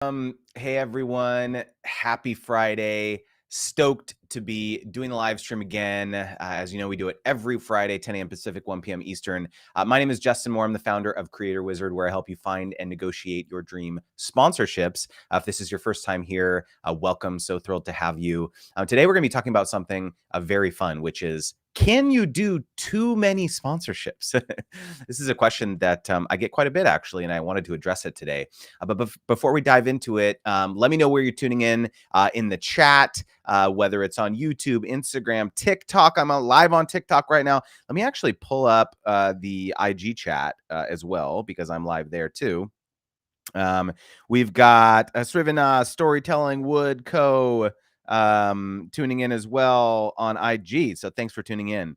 Hey everyone, happy Friday. Stoked to be doing the live stream again. As you know, we do it every Friday, 10 a.m. Pacific, 1 p.m. Eastern. My name is Justin Moore. I'm the founder of Creator Wizard, where I help you find and negotiate your dream sponsorships. If this is your first time here, welcome. So thrilled to have you. Today, we're going to be talking about something very fun, which is, can you do too many sponsorships? This is a question that I get quite a bit, actually, and I wanted to address it today. But before we dive into it, let me know where you're tuning in the chat, whether it's on YouTube, Instagram, TikTok. I'm live on TikTok right now. Let me actually pull up the IG chat as well, because I'm live there too. We've got Srivana, Storytelling, Wood Co. Tuning in as well on IG. So thanks for tuning in.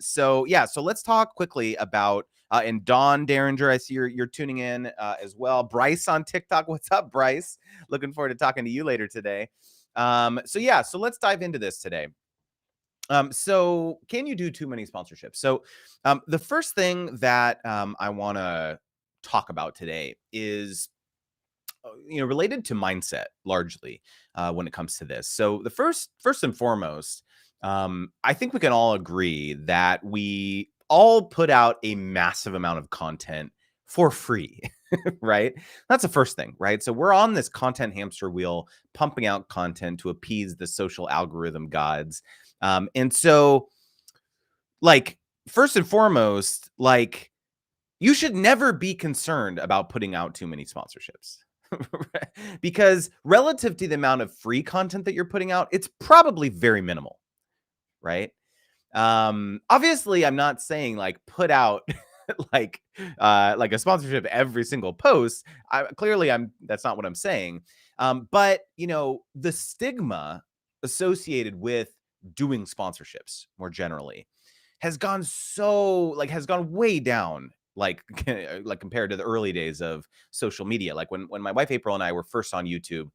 So let's talk quickly about and Dawn Derringer, I see you're tuning in as well. Bryce on TikTok. What's up, Bryce? Looking forward to talking to you later today. So let's dive into this today. So can you do too many sponsorships? So the first thing that I want to talk about today is related to mindset largely when it comes to this. So the first and foremost, I think we can all agree that we all put out a massive amount of content for free, right? That's the first thing, right? So we're on this content hamster wheel, pumping out content to appease the social algorithm gods. And so, like, first and foremost, like, you should never be concerned about putting out too many sponsorships. Because relative to the amount of free content that you're putting out, it's probably very minimal, right? Obviously, I'm not saying like put out like a sponsorship every single post. That's not what I'm saying. But the stigma associated with doing sponsorships more generally has gone way down, like like compared to the early days of social media. Like when my wife April and I were first on YouTube,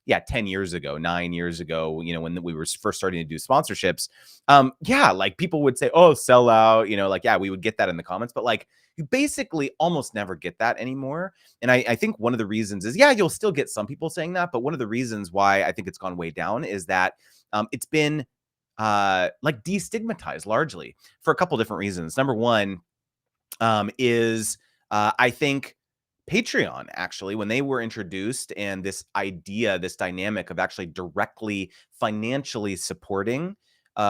10 years ago, 9 years ago, when we were first starting to do sponsorships, like people would say, oh, sell out, we would get that in the comments, but like you basically almost never get that anymore. And I think one of the reasons is, you'll still get some people saying that, but one of the reasons why I think it's gone way down is that it's been like destigmatized largely for a couple different reasons. Number one is I think Patreon, actually, when they were introduced, and this dynamic of actually directly financially supporting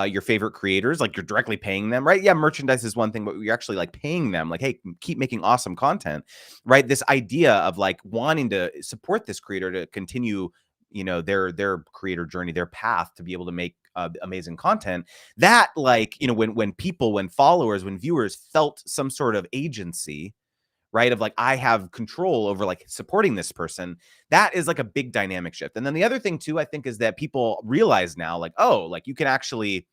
your favorite creators, like you're directly paying them, right? Yeah, merchandise is one thing, but you're actually like paying them, like, hey, keep making awesome content, right? This idea of like wanting to support this creator to continue, their creator journey, their path to be able to make amazing content. That, like, when followers, when viewers felt some sort of agency, right, of like, I have control over like supporting this person, that is like a big dynamic shift. And then the other thing too, I think, is that people realize now, like, oh, like you can actually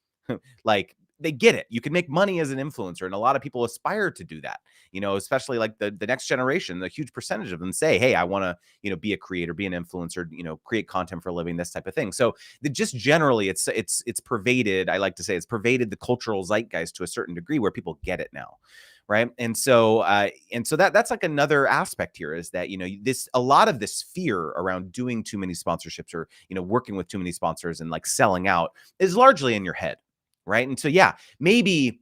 like, they get it. You can make money as an influencer. And a lot of people aspire to do that, especially like the next generation. A huge percentage of them say, hey, I want to, be a creator, be an influencer, create content for a living, this type of thing. So just generally, it's pervaded. I like to say it's pervaded the cultural zeitgeist to a certain degree where people get it now. Right. And so that's like another aspect here, is that, a lot of this fear around doing too many sponsorships, or, working with too many sponsors and like selling out, is largely in your head. Right. And so, maybe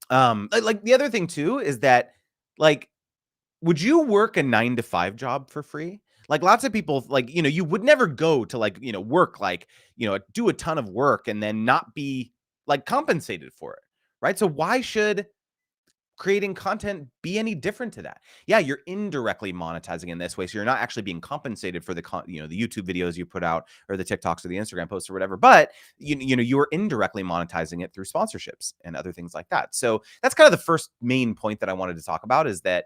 like the other thing too is that, like, would you work a 9 to 5 job for free? Like, lots of people, like, you would never go to like, work, like, do a ton of work and then not be like compensated for it. Right. So why should creating content be any different to that? Yeah, you're indirectly monetizing in this way, so you're not actually being compensated for the the YouTube videos you put out, or the TikToks or the Instagram posts or whatever, but you're indirectly monetizing it through sponsorships and other things like that. So that's kind of the first main point that I wanted to talk about, is that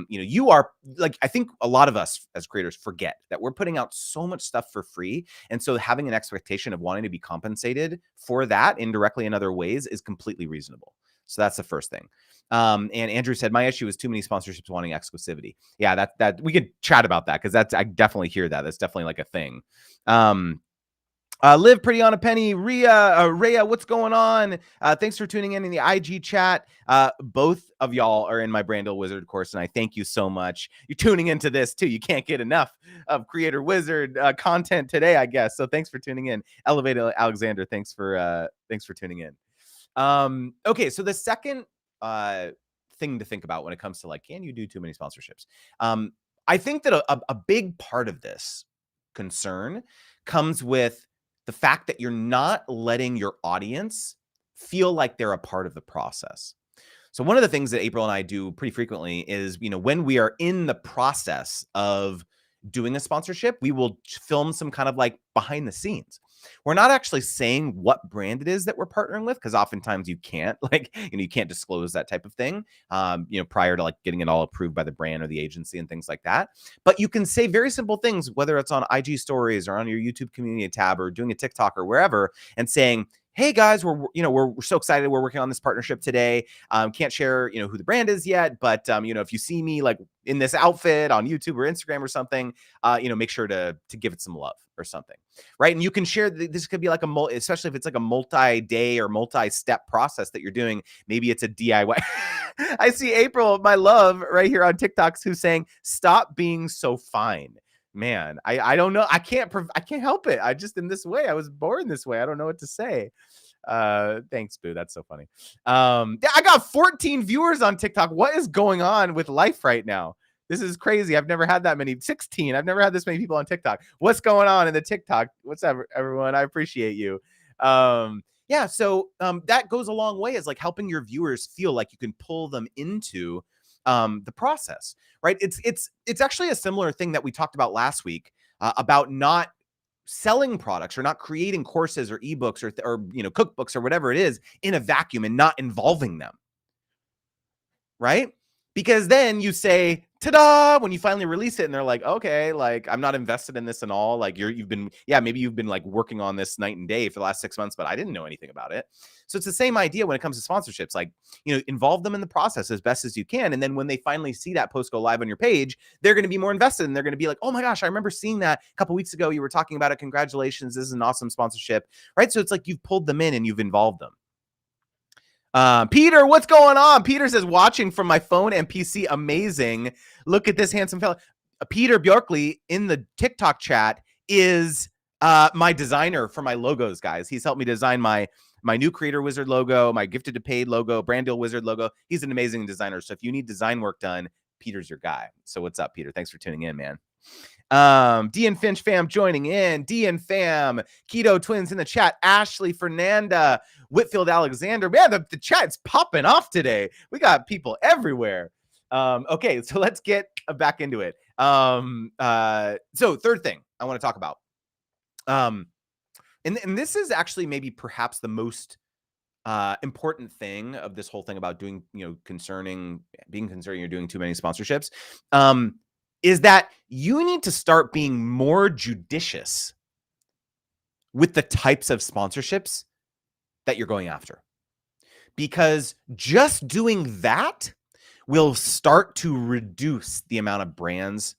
you are, like, I think a lot of us as creators forget that we're putting out so much stuff for free, and so having an expectation of wanting to be compensated for that indirectly in other ways is completely reasonable. So that's the first thing. And Andrew said, my issue is too many sponsorships wanting exclusivity. Yeah, that we could chat about that, because I definitely hear that. That's definitely like a thing. Live Pretty on a Penny, Rhea, what's going on? Thanks for tuning in the IG chat. Both of y'all are in my Brandel Wizard course, and I thank you so much. You're tuning into this too. You can't get enough of Creator Wizard content today, I guess. So thanks for tuning in. Elevated Alexander, thanks for tuning in. Okay, so the second thing to think about when it comes to like, can you do too many sponsorships? I think that a big part of this concern comes with the fact that you're not letting your audience feel like they're a part of the process. So one of the things that April and I do pretty frequently is, when we are in the process of doing a sponsorship, we will film some kind of like behind the scenes. We're not actually saying what brand it is that we're partnering with, because oftentimes you can't you can't disclose that type of thing, prior to like getting it all approved by the brand or the agency and things like that. But you can say very simple things, whether it's on IG stories or on your YouTube community tab or doing a TikTok or wherever, and saying, hey guys, we're so excited. We're working on this partnership today. Can't share, who the brand is yet, but if you see me like in this outfit on YouTube or Instagram or something, make sure to give it some love or something, right? And you can share. This could be like especially if it's like a multi-day or multi-step process that you're doing. Maybe it's a DIY. I see April, my love, right here on TikToks, who's saying, "Stop being so fine." Man, I don't know. I can't help it. I just in this way. I was born this way. I don't know what to say. Thanks, Boo. That's so funny. Yeah, I got 14 viewers on TikTok. What is going on with life right now? This is crazy. I've never had that many. 16. I've never had this many people on TikTok. What's going on in the TikTok? What's up, everyone? I appreciate you. Yeah, so that goes a long way as like helping your viewers feel like you can pull them into the process, right? It's actually a similar thing that we talked about last week about not selling products or not creating courses or ebooks or cookbooks or whatever it is in a vacuum and not involving them, right? Because then you say, ta-da, when you finally release it and they're like, okay, like I'm not invested in this and all. Like maybe you've been like working on this night and day for the last 6 months, but I didn't know anything about it. So it's the same idea when it comes to sponsorships, like, involve them in the process as best as you can. And then when they finally see that post go live on your page, they're going to be more invested and they're going to be like, oh my gosh, I remember seeing that a couple weeks ago. You were talking about it. Congratulations. This is an awesome sponsorship, right? So it's like you've pulled them in and you've involved them. Peter, what's going on? Peter says, watching from my phone and PC. Amazing. Look at this handsome fella. Peter Bjorkley in the TikTok chat is my designer for my logos, guys. He's helped me design my new Creator Wizard logo, my Gifted to Paid logo, Brand Deal Wizard logo. He's an amazing designer. So if you need design work done, Peter's your guy. So what's up, Peter? Thanks for tuning in, man. D and Finch fam joining in. D and fam, Keto Twins in the chat. Ashley, Fernanda, Whitfield, Alexander. Man, the chat's popping off today. We got people everywhere. Okay, so let's get back into it. So third thing I want to talk about. And this is actually maybe perhaps the most important thing of this whole thing about doing, being concerning you're doing too many sponsorships. Is that you need to start being more judicious with the types of sponsorships that you're going after. Because just doing that will start to reduce the amount of brands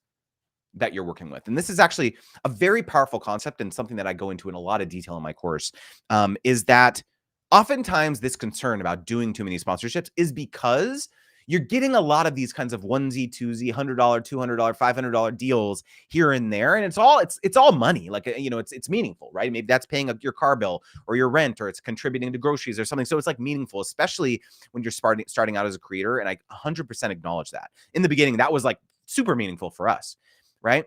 that you're working with. And this is actually a very powerful concept and something that I go into in a lot of detail in my course, is that oftentimes this concern about doing too many sponsorships is because you're getting a lot of these kinds of onesie, twosie, $100, $200, $500 deals here and there, and it's all money. Like, it's meaningful, right? Maybe that's paying your car bill or your rent, or it's contributing to groceries or something. So it's like meaningful, especially when you're starting out as a creator. And I 100% acknowledge that. In the beginning, that was like super meaningful for us, right?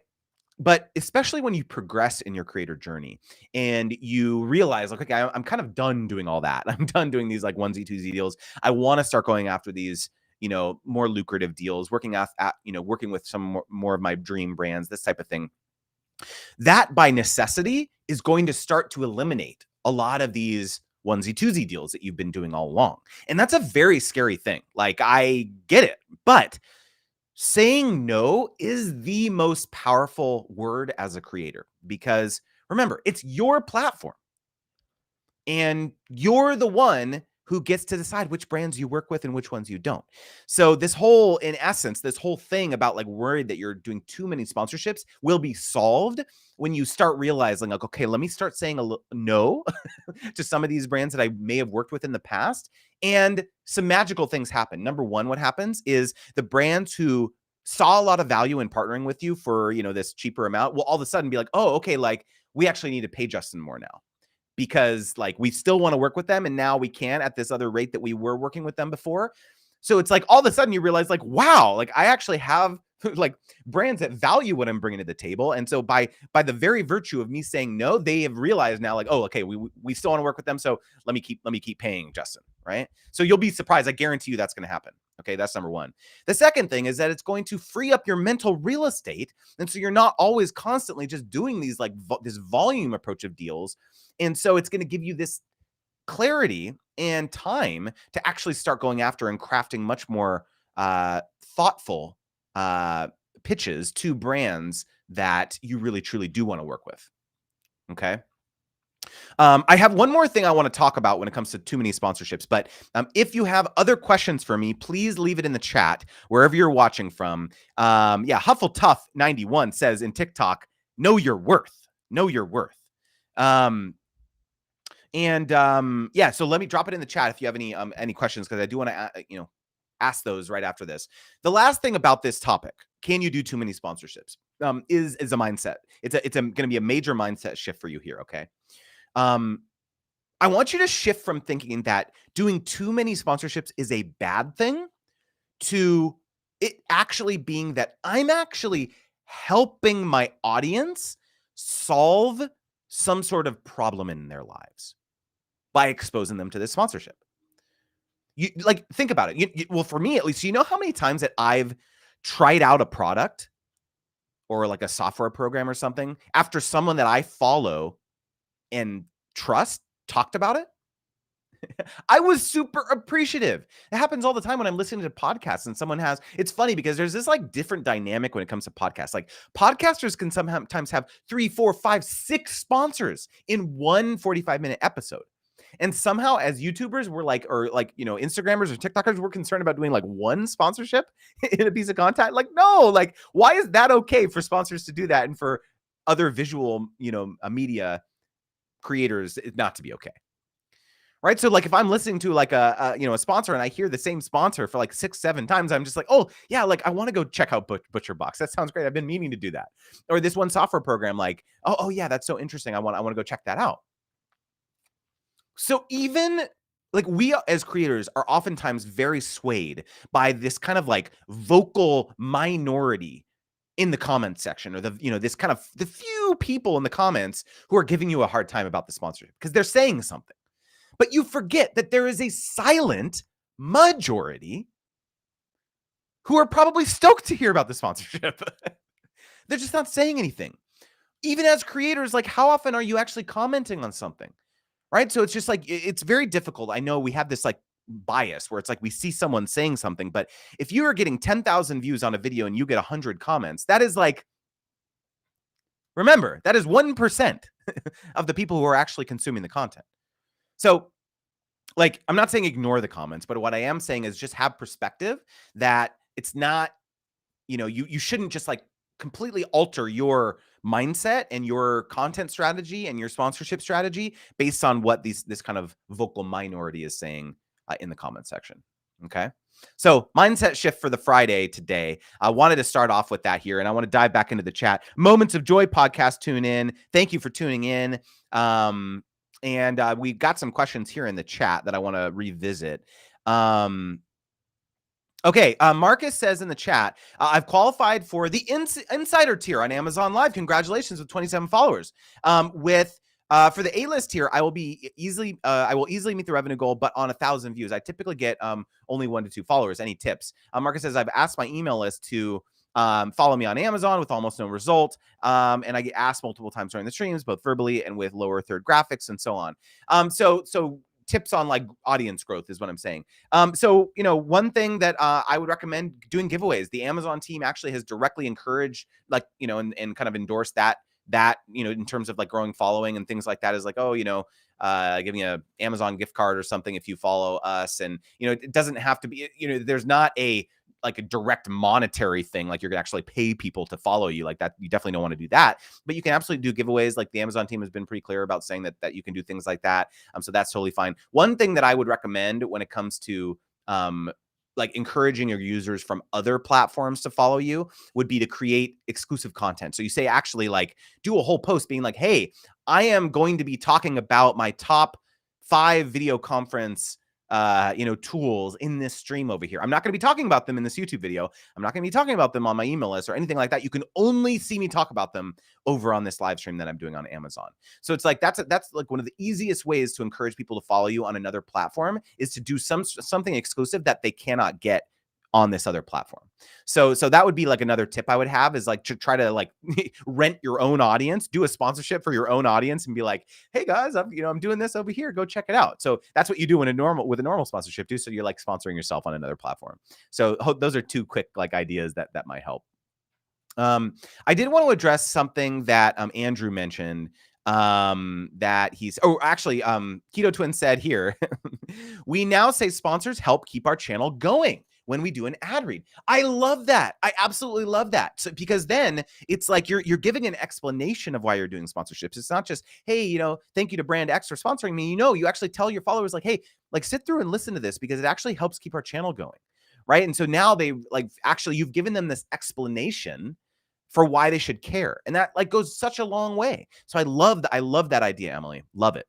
But especially when you progress in your creator journey and you realize, like, okay, I'm kind of done doing all that. I'm done doing these like onesie, twosie deals. I want to start going after these, more lucrative deals, working with some more of my dream brands, this type of thing. That by necessity is going to start to eliminate a lot of these onesie, twosie deals that you've been doing all along. And that's a very scary thing. Like, I get it, but saying no is the most powerful word as a creator, because remember, it's your platform and you're the one who gets to decide which brands you work with and which ones you don't. So this whole, in essence, this whole thing about like worried that you're doing too many sponsorships will be solved when you start realizing like, okay, let me start saying no to some of these brands that I may have worked with in the past. And some magical things happen. Number one, what happens is the brands who saw a lot of value in partnering with you for, this cheaper amount will all of a sudden be like, oh, okay, like we actually need to pay Justin more now, because like we still want to work with them and now we can at this other rate that we were working with them before. So it's like all of a sudden you realize like, wow, like I actually have like brands that value what I'm bringing to the table. And so by the very virtue of me saying no, they have realized now like, oh, okay, we still want to work with them. So let me keep paying Justin. Right. So you'll be surprised. I guarantee you that's going to happen. Okay. That's number one. The second thing is that it's going to free up your mental real estate. And so you're not always constantly just doing these like this volume approach of deals. And so it's going to give you this clarity and time to actually start going after and crafting much more thoughtful pitches to brands that you really truly do want to work with. Okay. I have one more thing I want to talk about when it comes to too many sponsorships, but if you have other questions for me, please leave it in the chat wherever you're watching from. Huffletuff91 says in TikTok, know your worth. Know your worth. So let me drop it in the chat if you have any questions, because I do want to ask those right after this. The last thing about this topic, can you do too many sponsorships, is a mindset. It's going to be a major mindset shift for you here. Okay. I want you to shift from thinking that doing too many sponsorships is a bad thing to it actually being that I'm actually helping my audience solve some sort of problem in their lives by exposing them to this sponsorship. You like, think about it. Well, for me, at least, how many times that I've tried out a product or like a software program or something after someone that I follow and trust talked about it? I was super appreciative. It happens all the time when I'm listening to podcasts and someone it's funny because there's this like different dynamic when it comes to podcasts. Like podcasters can sometimes have 3, 4, 5, 6 sponsors in one 45-minute episode. And somehow as YouTubers, we're like, or like, Instagrammers or TikTokers, we're concerned about doing like one sponsorship in a piece of content. Like, no, like, why is that okay for sponsors to do that? And for other visual, media creators, not to be okay. Right. So like if I'm listening to like a sponsor and I hear the same sponsor for like 6, 7 times, I'm just like, oh yeah, like I want to go check out ButcherBox. That sounds great. I've been meaning to do that. Or this one software program, like, oh yeah, that's so interesting. I want to go check that out. So even like we as creators are oftentimes very swayed by this kind of like vocal minority in the comments section, or this kind of the few people in the comments who are giving you a hard time about the sponsorship because they're saying something. But you forget that there is a silent majority who are probably stoked to hear about the sponsorship. They're just not saying anything. Even as creators, like how often are you actually commenting on something? Right? So it's just like, it's very difficult. I know we have this like bias where it's like we see someone saying something, but if you are getting 10,000 views on a video and you get 100 comments, that is like, remember, that is 1% of the people who are actually consuming the content. So like, I'm not saying ignore the comments, but what I am saying is just have perspective that it's not, you shouldn't just like completely alter your mindset and your content strategy and your sponsorship strategy based on what this kind of vocal minority is saying in the comment section. Okay. So mindset shift for the Friday today. I wanted to start off with that here, and I want to dive back into the chat. Moments of Joy podcast, tune in. Thank you for tuning in. And we got some questions here in the chat that I want to revisit. Okay, Marcus says in the chat, I've qualified for the insider tier on Amazon Live. Congratulations with 27 followers. For the A-list tier, I will easily meet the revenue goal, but on 1,000 views. I typically get only 1 to 2 followers. Any tips? Marcus says, I've asked my email list to follow me on Amazon with almost no result. And I get asked multiple times during the streams, both verbally and with lower third graphics and so on. So tips on like audience growth is what I'm saying. So, one thing that I would recommend doing giveaways. The Amazon team actually has directly encouraged and kind of endorsed that that, in terms of like growing following and things like that is like, oh, give me a Amazon gift card or something if you follow us. And, it doesn't have to be, there's not like a direct monetary thing, like you're gonna actually pay people to follow you like that. You definitely don't want to do that, but you can absolutely do giveaways. Like the Amazon team has been pretty clear about saying that you can do things like that. So that's totally fine. One thing that I would recommend when it comes to like encouraging your users from other platforms to follow you would be to create exclusive content. So you say, actually, like, do a whole post being like, hey, I am going to be talking about my top 5 video conference tools in this stream over here. I'm not going to be talking about them in this YouTube video. I'm not going to be talking about them on my email list or anything like that. You can only see me talk about them over on this live stream that I'm doing on Amazon. So it's like, that's like one of the easiest ways to encourage people to follow you on another platform is to do something exclusive that they cannot get on this other platform. So that would be like another tip I would have is like to try to like rent your own audience, do a sponsorship for your own audience and be like, hey guys, I'm doing this over here. Go check it out. So that's what you do with a normal sponsorship too. So you're like sponsoring yourself on another platform. So those are 2 quick like ideas that might help. I did want to address something that Andrew mentioned that Keto Twin said here, we now say sponsors help keep our channel going when we do an ad read. I love that. I absolutely love that. So, because then it's like you're giving an explanation of why you're doing sponsorships. It's not just, hey, thank you to Brand X for sponsoring me. You actually tell your followers like, hey, like sit through and listen to this because it actually helps keep our channel going. Right. And so now they like, actually, you've given them this explanation for why they should care. And that like goes such a long way. So I love that idea, Emily. Love it.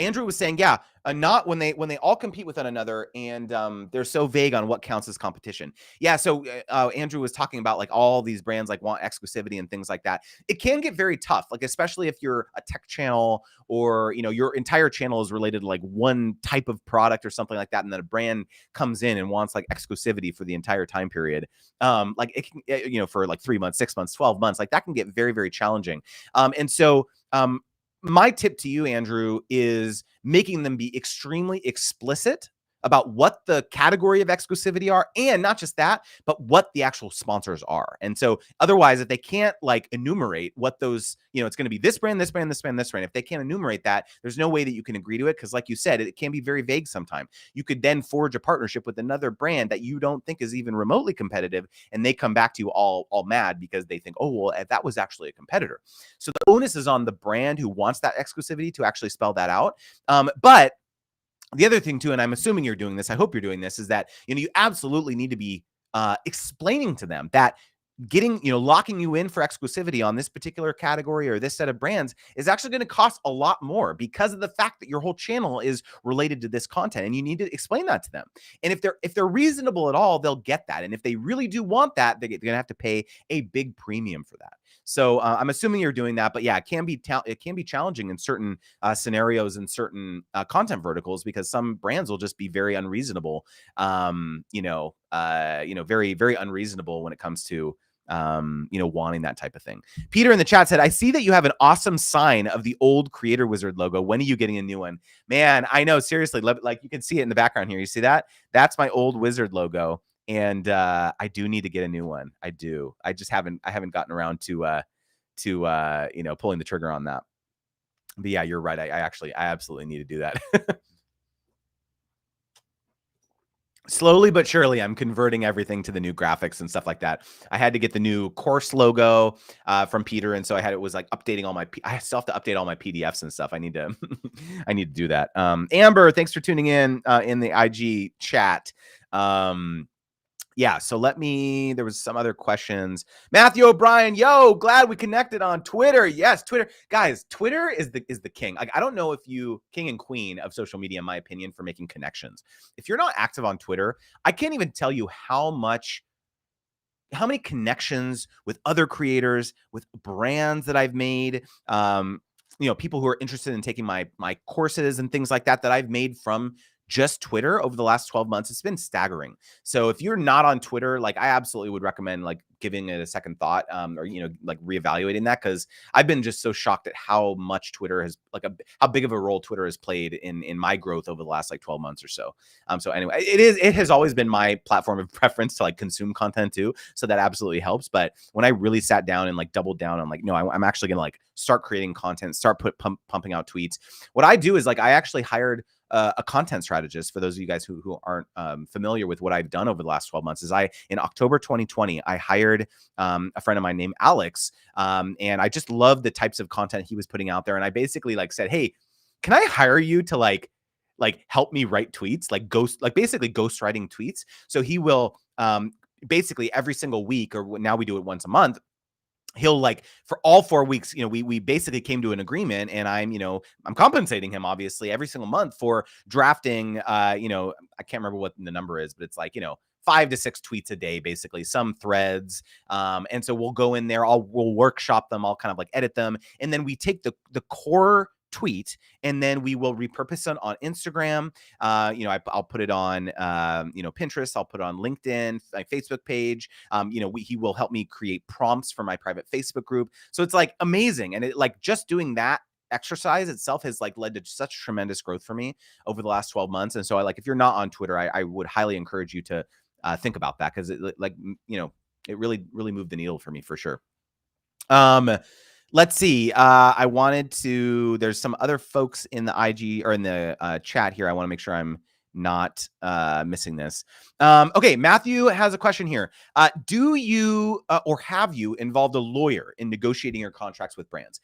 Andrew was saying, yeah, not when they all compete with one another and they're so vague on what counts as competition. Yeah, so Andrew was talking about like all these brands like want exclusivity and things like that. It can get very tough, like especially if you're a tech channel or your entire channel is related to like one type of product or something like that, and then a brand comes in and wants like exclusivity for the entire time period. Like it can, for like 3 months, 6 months, 12 months, like that can get very, very challenging. And so my tip to you, Andrew, is making them be extremely explicit about what the category of exclusivity are, and not just that, but what the actual sponsors are. And so otherwise, if they can't like enumerate what those, it's going to be this brand, this brand, this brand, this brand. If they can't enumerate that, there's no way that you can agree to it. Cause like you said, it can be very vague sometimes. You could then forge a partnership with another brand that you don't think is even remotely competitive. And they come back to you all mad because they think, oh, well, that was actually a competitor. So the onus is on the brand who wants that exclusivity to actually spell that out. But the other thing too, and I'm assuming you're doing this, I hope you're doing this, is that, you absolutely need to be explaining to them that locking you in for exclusivity on this particular category or this set of brands is actually going to cost a lot more because of the fact that your whole channel is related to this content, and you need to explain that to them. And if they're reasonable at all, they'll get that. And if they really do want that, they're going to have to pay a big premium for that. So I'm assuming you're doing that, but yeah, it can be challenging in certain scenarios and certain content verticals because some brands will just be very unreasonable. Very, very unreasonable when it comes to wanting that type of thing. Peter in the chat said, I see that you have an awesome sign of the old Creator Wizard logo. When are you getting a new one? Man, I know, seriously, like you can see it in the background here. You see that? That's my old Wizard logo. And I do need to get a new one. I do. I haven't gotten around to pulling the trigger on that. But yeah, you're right. I absolutely need to do that. Slowly but surely, I'm converting everything to the new graphics and stuff like that. I had to get the new course logo from Peter, and so it was like updating all my. I still have to update all my PDFs and stuff. I need to, I need to do that. Amber, thanks for tuning in the IG chat. Yeah, so there was some other questions. Matthew O'Brien, yo, glad we connected on Twitter. Yes, Twitter. Guys, Twitter is the king. Like, I don't know if you, king and queen of social media, in my opinion, for making connections. If you're not active on Twitter, I can't even tell you how many connections with other creators, with brands that I've made, people who are interested in taking my courses and things like that I've made from just Twitter over the last 12 months, it's been staggering. So if you're not on Twitter, like I absolutely would recommend like giving it a second thought, or, you know, like reevaluating that, because I've been just so shocked at how much Twitter has how big of a role Twitter has played in my growth over the last like 12 months or so. So anyway, it has always been my platform of preference to like consume content too. So that absolutely helps. But when I really sat down and like doubled down on like, no, I'm actually gonna like start creating content, start pumping out tweets. What I do is like I actually hired a content strategist. For those of you guys who aren't familiar with what I've done over the last 12 months, is in October 2020, I hired a friend of mine named Alex. And I just loved the types of content he was putting out there. And I basically like said, hey, can I hire you to like help me write tweets, basically ghostwriting tweets? So he will basically every single week, or now we do it once a month, he'll like for all 4 weeks, you know, we basically came to an agreement, and I'm compensating him obviously every single month for drafting, you know, I can't remember what the number is, but it's like, you know, 5 to 6 tweets a day, basically some threads. And so we'll go in there, we'll workshop them, I'll kind of like edit them. And then we take the core tweet, and then we will repurpose it on Instagram. You know, I'll put it on, you know, Pinterest. I'll put it on LinkedIn, my Facebook page. You know, he will help me create prompts for my private Facebook group. So it's like amazing. And it like just doing that exercise itself has like led to such tremendous growth for me over the last 12 months. And so if you're not on Twitter, I would highly encourage you to think about that, because it like, you know, it really moved the needle for me for sure. Let's see. There's some other folks in the IG or in the chat here. I want to make sure I'm not missing this. Okay, Matthew has a question here. Do you or have you involved a lawyer in negotiating your contracts with brands?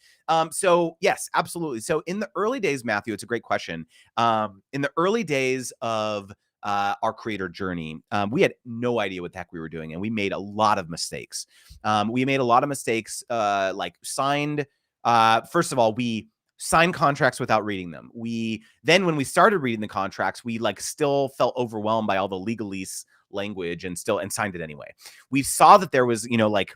So yes, absolutely. So in the early days, Matthew, it's a great question. In the early days of our creator journey, we had no idea what the heck we were doing, and we made a lot of mistakes. Like signed. First of all, we signed contracts without reading them. Then when we started reading the contracts, we like still felt overwhelmed by all the legalese language and signed it anyway. We saw that there was, you know, like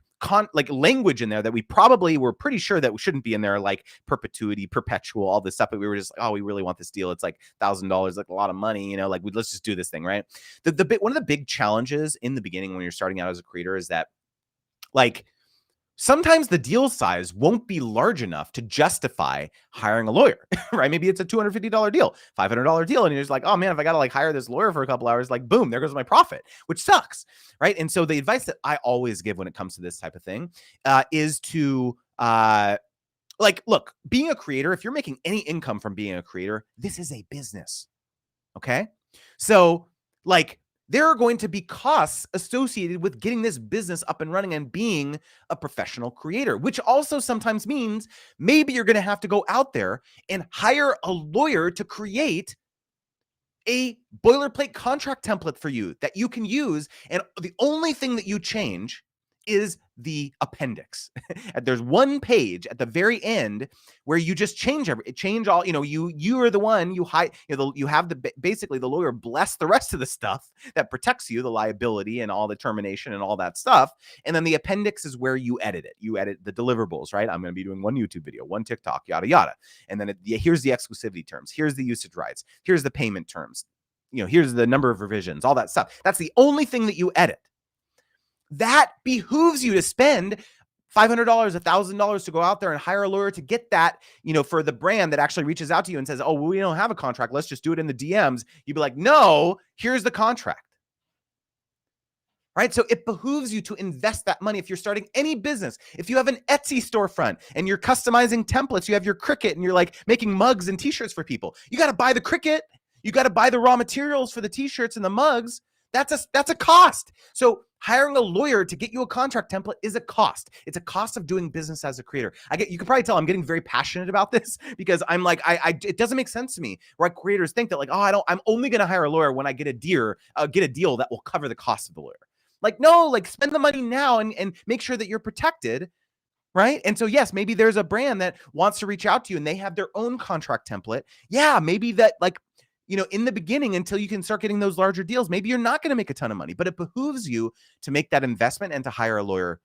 language in there that we probably were pretty sure that shouldn't be in there, like perpetuity, perpetual, all this stuff. But we were just like, oh, we really want this deal. It's like $1,000, like a lot of money, you know, like let's just do this thing, right? One of the big challenges in the beginning when you're starting out as a creator is that like sometimes the deal size won't be large enough to justify hiring a lawyer, right? Maybe it's a $250 deal, $500 deal. And you're just like, oh man, if I got to like hire this lawyer for a couple hours, like boom, there goes my profit, which sucks, right? And so the advice that I always give when it comes to this type of thing is to look, being a creator, if you're making any income from being a creator, this is a business, okay? So like, there are going to be costs associated with getting this business up and running and being a professional creator, which also sometimes means maybe you're going to have to go out there and hire a lawyer to create a boilerplate contract template for you that you can use. And the only thing that you change is the appendix. There's one page at the very end where you just change all, you know, you are the one you have basically the lawyer bless the rest of the stuff that protects you, the liability and all the termination and all that stuff. And then the appendix is where you edit it. You edit the deliverables, right? I'm going to be doing one YouTube video, one TikTok, yada, yada. And then here's the exclusivity terms. Here's the usage rights. Here's the payment terms. You know, here's the number of revisions, all that stuff. That's the only thing that you edit. That behooves you to spend $500, $1,000 to go out there and hire a lawyer to get that, you know, for the brand that actually reaches out to you and says, oh, well, we don't have a contract. Let's just do it in the DMs. You'd be like, no, here's the contract. Right? So it behooves you to invest that money. If you're starting any business, if you have an Etsy storefront and you're customizing templates, you have your Cricut and you're like making mugs and t-shirts for people, you got to buy the Cricut. You got to buy the raw materials for the t-shirts and the mugs. That's a cost. So hiring a lawyer to get you a contract template is a cost. It's a cost of doing business as a creator. You can probably tell I'm getting very passionate about this because I'm like, it doesn't make sense to me where creators think that like, oh, I'm only going to hire a lawyer when I get a deal that will cover the cost of the lawyer. Like, no, like spend the money now and make sure that you're protected. Right. And so, yes, maybe there's a brand that wants to reach out to you and they have their own contract template. Yeah, maybe that like, you know, in the beginning, until you can start getting those larger deals, maybe you're not going to make a ton of money, but it behooves you to make that investment and to hire a lawyer,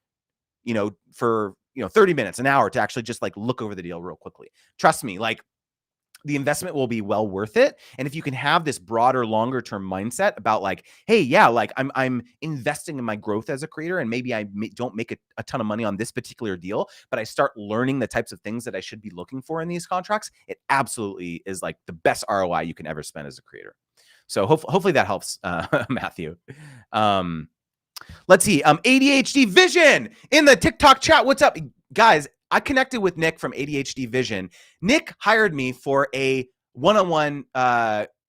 you know, for, you know, 30 minutes, an hour to actually just like look over the deal real quickly. Trust me, like the investment will be well worth it. And if you can have this broader, longer term mindset about like, hey, yeah, like I'm investing in my growth as a creator, and maybe I don't make a ton of money on this particular deal, but I start learning the types of things that I should be looking for in these contracts, it absolutely is like the best ROI you can ever spend as a creator. So hopefully that helps, Matthew. Let's see. ADHD Vision in the TikTok chat. What's up, guys? I connected with Nick from ADHD Vision. Nick hired me for a one-on-one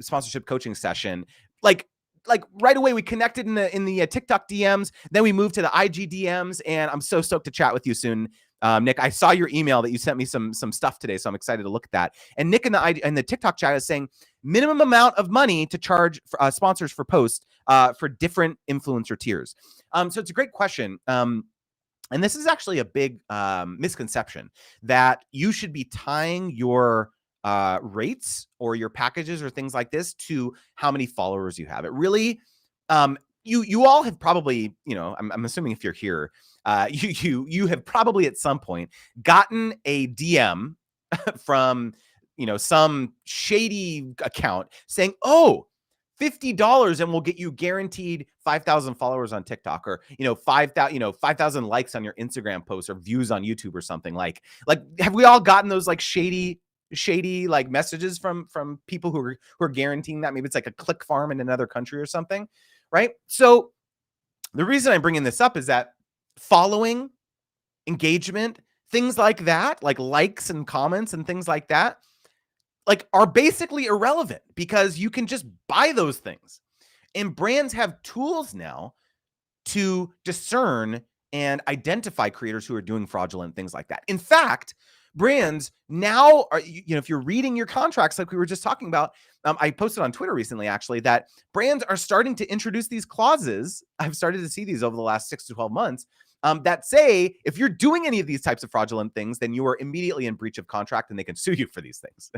sponsorship coaching session. Like right away, we connected in the TikTok DMs. Then we moved to the IG DMs, and I'm so stoked to chat with you soon. Nick, I saw your email that you sent me some stuff today, so I'm excited to look at that. And Nick in the TikTok chat is saying minimum amount of money to charge for, sponsors for posts for different influencer tiers. So it's a great question. And this is actually a big misconception that you should be tying your rates or your packages or things like this to how many followers you have. It really, you all have probably, I'm assuming if you're here, you have probably at some point gotten a DM from, some shady account saying, oh, $50 and we'll get you guaranteed 5,000 followers on TikTok, or 5,000 likes on your Instagram post, or views on YouTube or something. Like have we all gotten those like shady like messages from people who are guaranteeing that? Maybe it's like a click farm in another country or something, right? So the reason I'm bringing this up is that following, engagement, things like that, like likes and comments and things like that, like are basically irrelevant because you can just buy those things. And brands have tools now to discern and identify creators who are doing fraudulent things like that. In fact, brands now are, if you're reading your contracts, like we were just talking about, I posted on Twitter recently, actually, that brands are starting to introduce these clauses. I've started to see these over the last 6 to 12 months that say, if you're doing any of these types of fraudulent things, then you are immediately in breach of contract and they can sue you for these things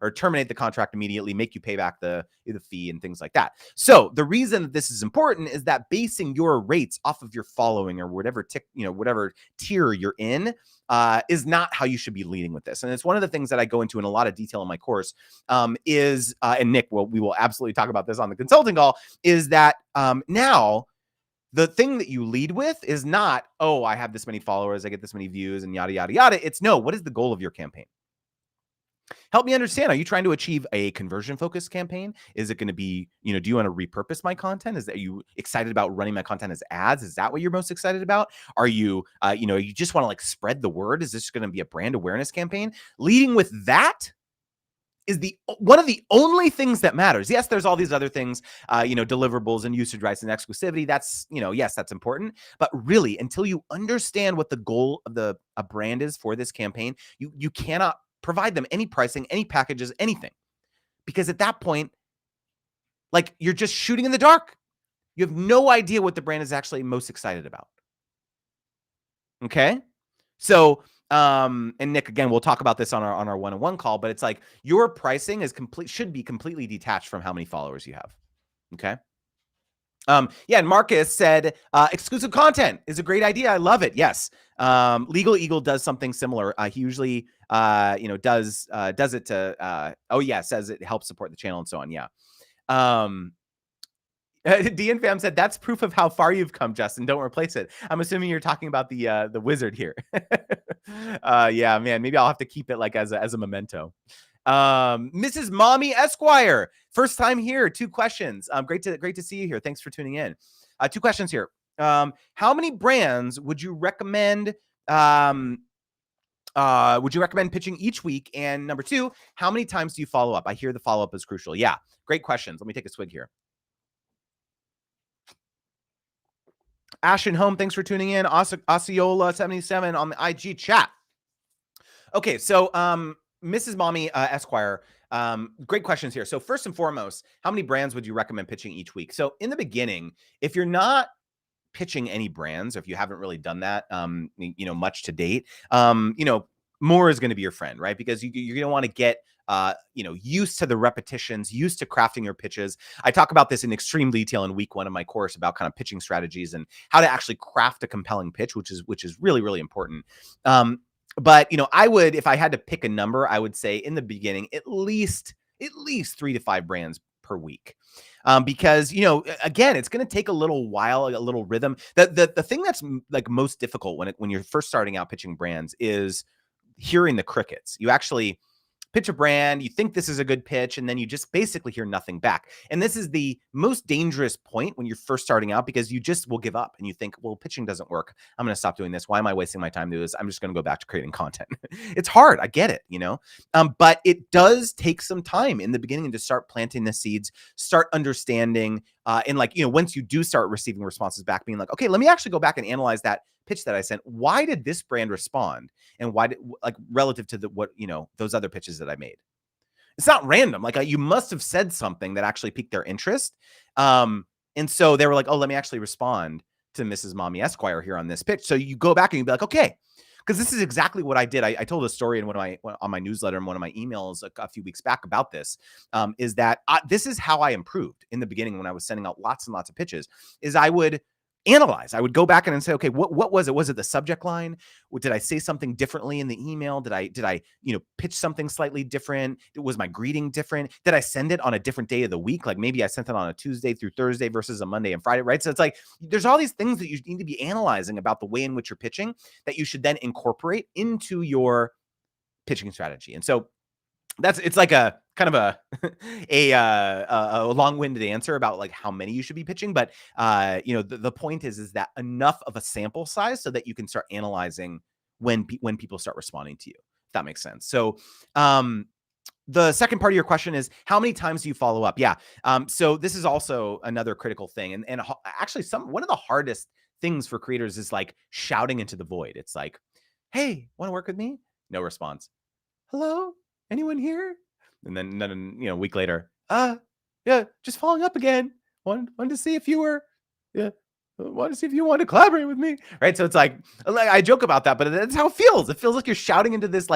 or terminate the contract immediately, make you pay back the fee and things like that. So the reason that this is important is that basing your rates off of your following or whatever whatever tier you're in is not how you should be leading with this. And it's one of the things that I go into in a lot of detail in my course and Nick, we will absolutely talk about this on the consulting call, is that now the thing that you lead with is not, oh, I have this many followers, I get this many views and yada, yada, yada. It's no, what is the goal of your campaign? Help me understand. Are you trying to achieve a conversion focused campaign? Is it going to be, do you want to repurpose my content? Are you excited about running my content as ads? Is that what you're most excited about? Are you, you just want to like spread the word? Is this going to be a brand awareness campaign? Leading with that is one of the only things that matters. Yes, there's all these other things, deliverables and usage rights and exclusivity. That's, yes, that's important. But really, until you understand what the goal of a brand is for this campaign, you cannot provide them any pricing, any packages, anything. Because at that point, like, you're just shooting in the dark. You have no idea what the brand is actually most excited about. Okay? So, and Nick, again, we'll talk about this on our one-on-one call, but it's like your pricing should be completely detached from how many followers you have. Okay. Yeah, and Marcus said exclusive content is a great idea. I love it. Yes. Legal Eagle does something similar. He usually does it to says it helps support the channel and so on. Yeah. DN Fam said that's proof of how far you've come, Justin. Don't replace it. I'm assuming you're talking about the wizard here. Yeah, man. Maybe I'll have to keep it like as a memento. Mrs. Mommy Esquire, first time here. 2 questions. Great to see you here. Thanks for tuning in. 2 questions here. How many brands would you recommend? Would you recommend pitching each week? And number 2, how many times do you follow up? I hear the follow up is crucial. Yeah, great questions. Let me take a swig here. Ashton Home, thanks for tuning in. Osceola77 on the IG chat. Okay, so Mrs. Mommy Esquire, great questions here. So first and foremost, how many brands would you recommend pitching each week? So in the beginning, if you're not pitching any brands, or if you haven't really done that, much to date, more is going to be your friend, right? Because you're going to want to get used to the repetitions, used to crafting your pitches. I talk about this in extreme detail in week 1 of my course about kind of pitching strategies and how to actually craft a compelling pitch, which is really, really important. But, I would, if I had to pick a number, I would say in the beginning, at least 3 to 5 brands per week. Because, again, it's going to take a little while, a little rhythm. The thing that's like most difficult when you're first starting out pitching brands is hearing the crickets. You actually pitch a brand, you think this is a good pitch, and then you just basically hear nothing back. And this is the most dangerous point when you're first starting out, because you just will give up and you think, well, pitching doesn't work. I'm going to stop doing this. Why am I wasting my time doing this? I'm just going to go back to creating content. It's hard. I get it, but it does take some time in the beginning to start planting the seeds, start understanding, and once you do start receiving responses back, being like, okay, let me actually go back and analyze that pitch that I sent. Why did this brand respond? And why did, relative to those other pitches that I made? It's not random. You must have said something that actually piqued their interest. And so they were like, oh, let me actually respond to Mrs. Mommy Esquire here on this pitch. So you go back and you'd be like, okay, because this is exactly what I did. I told a story in on my newsletter and one of my emails a few weeks back about this, is that this is how I improved in the beginning when I was sending out lots and lots of pitches, is I would analyze. I would go back and say, okay, what was it? Was it the subject line? Did I say something differently in the email? Did I pitch something slightly different? Was my greeting different? Did I send it on a different day of the week? Like maybe I sent it on a Tuesday through Thursday versus a Monday and Friday, right? So it's like, there's all these things that you need to be analyzing about the way in which you're pitching that you should then incorporate into your pitching strategy. And so it's like a kind of a long-winded answer about like how many you should be pitching. But, the point is that enough of a sample size so that you can start analyzing when people start responding to you, if that makes sense. So, the second part of your question is, how many times do you follow up? Yeah. So this is also another critical thing. And actually one of the hardest things for creators is like shouting into the void. It's like, hey, want to work with me? No response. Hello? Anyone here? And then, a week later, yeah, just following up again. Wanted to see if you were, yeah, wanted to see if you wanted to collaborate with me. Right. So it's like I joke about that, but that's how it feels. It feels like you're shouting into this,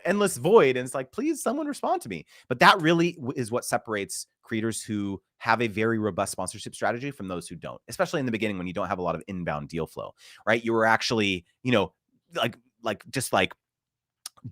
endless void. And it's like, please, someone respond to me. But that really is what separates creators who have a very robust sponsorship strategy from those who don't, especially in the beginning when you don't have a lot of inbound deal flow, right? You were actually, just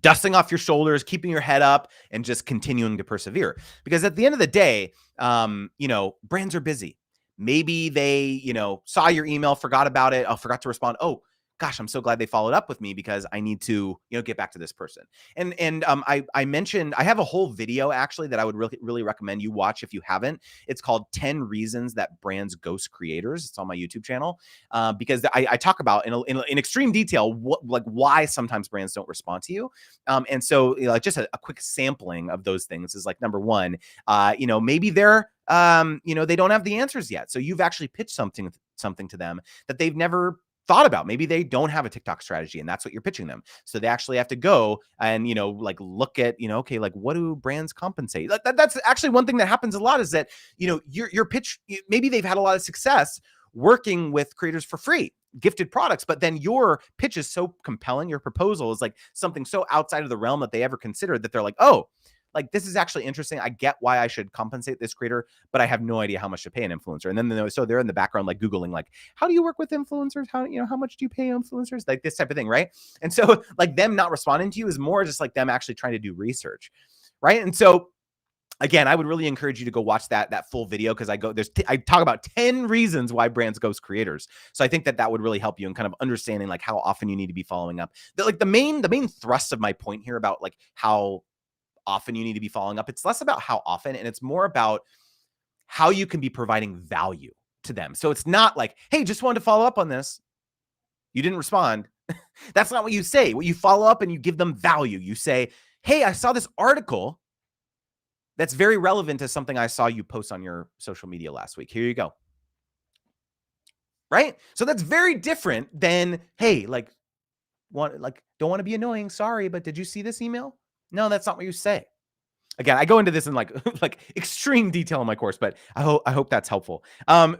dusting off your shoulders, keeping your head up, and just continuing to persevere. Because at the end of the day, brands are busy. Maybe they, saw your email, forgot about it. Forgot to respond. Oh, gosh, I'm so glad they followed up with me because I need to, get back to this person. And I mentioned, I have a whole video actually that I would really, really recommend you watch if you haven't. It's called 10 Reasons That Brands Ghost Creators. It's on my YouTube channel, because I talk about in extreme detail why sometimes brands don't respond to you. And so just a quick sampling of those things is like, number one, maybe they're they don't have the answers yet. So you've actually pitched something to them that they've never thought about. Maybe they don't have a TikTok strategy and that's what you're pitching them. So they actually have to go and, look at, okay, what do brands compensate? That's actually one thing that happens a lot, is that, your pitch, maybe they've had a lot of success working with creators for free, gifted products, but then your pitch is so compelling. Your proposal is like something so outside of the realm that they ever considered, that they're like, oh, this is actually interesting. I get why I should compensate this creator, but I have no idea how much to pay an influencer. And then they're in the background, Googling, how do you work with influencers? How much do you pay influencers? This type of thing. Right. And so them not responding to you is more just them actually trying to do research. Right. And so again, I would really encourage you to go watch that full video, because I talk about 10 reasons why brands ghost creators. So I think that would really help you in kind of understanding how often you need to be following up. The main thrust of my point here about how often you need to be following up, it's less about how often, and it's more about how you can be providing value to them. So it's not like, hey, just wanted to follow up on this. You didn't respond. That's not what you say. What you follow up and you give them value. You say, hey, I saw this article that's very relevant to something I saw you post on your social media last week. Here you go. Right? So that's very different than, hey, don't want to be annoying. Sorry, but did you see this email? No, that's not what you say. Again, I go into this in extreme detail in my course, but I hope that's helpful.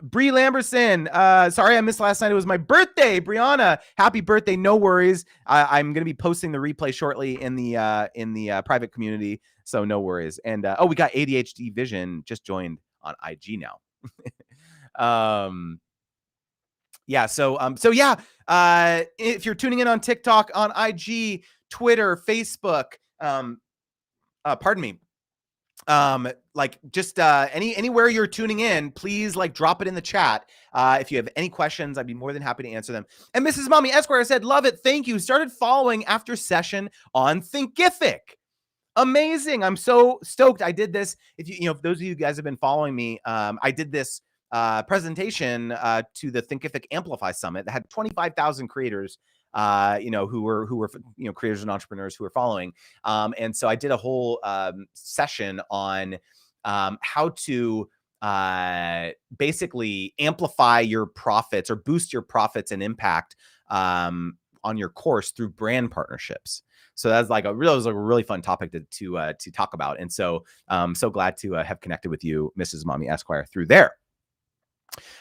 Bree Lamberson, sorry I missed last night. It was my birthday. Brianna, happy birthday. No worries. I'm going to be posting the replay shortly in the private community, so no worries. And we got ADHD Vision just joined on IG now. Yeah. So yeah, if you're tuning in on TikTok, on IG, Twitter, Facebook, pardon me, like just anywhere you're tuning in, please like drop it in the chat. If you have any questions, I'd be more than happy to answer them. And Mrs. Mommy Esquire said, love it, thank you. Started following after session on Thinkific. Amazing. I'm so stoked. I did this. If those of you guys have been following me, I did this presentation to the Thinkific Amplify Summit that had 25,000 creators, who were creators and entrepreneurs who were following. And so I did a whole session on how to basically amplify your profits or boost your profits and impact on your course through brand partnerships. So that's like was a really fun topic to talk about. And so so glad to have connected with you, Mrs. Mommy Esquire, through there.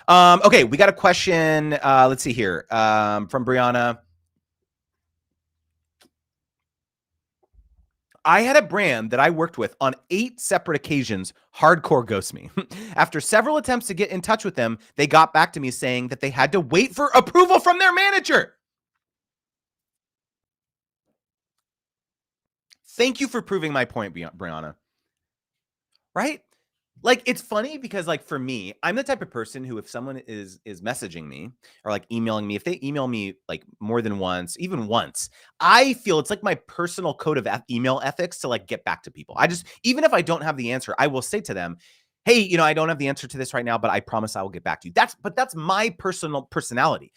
Okay, we got a question. Let's see here from Brianna. I had a brand that I worked with on 8 separate occasions hardcore ghost me. After several attempts to get in touch with them, they got back to me saying that they had to wait for approval from their manager. Thank you for proving my point, Brianna. Right? Like, it's funny because, like, for me, I'm the type of person who, if someone is messaging me or like emailing me, if they email me like more than once, even once, I feel it's like my personal code of email ethics to like get back to people. I just, even if I don't have the answer, I will say to them, hey, I don't have the answer to this right now, but I promise I will get back to you. That's my personal personality.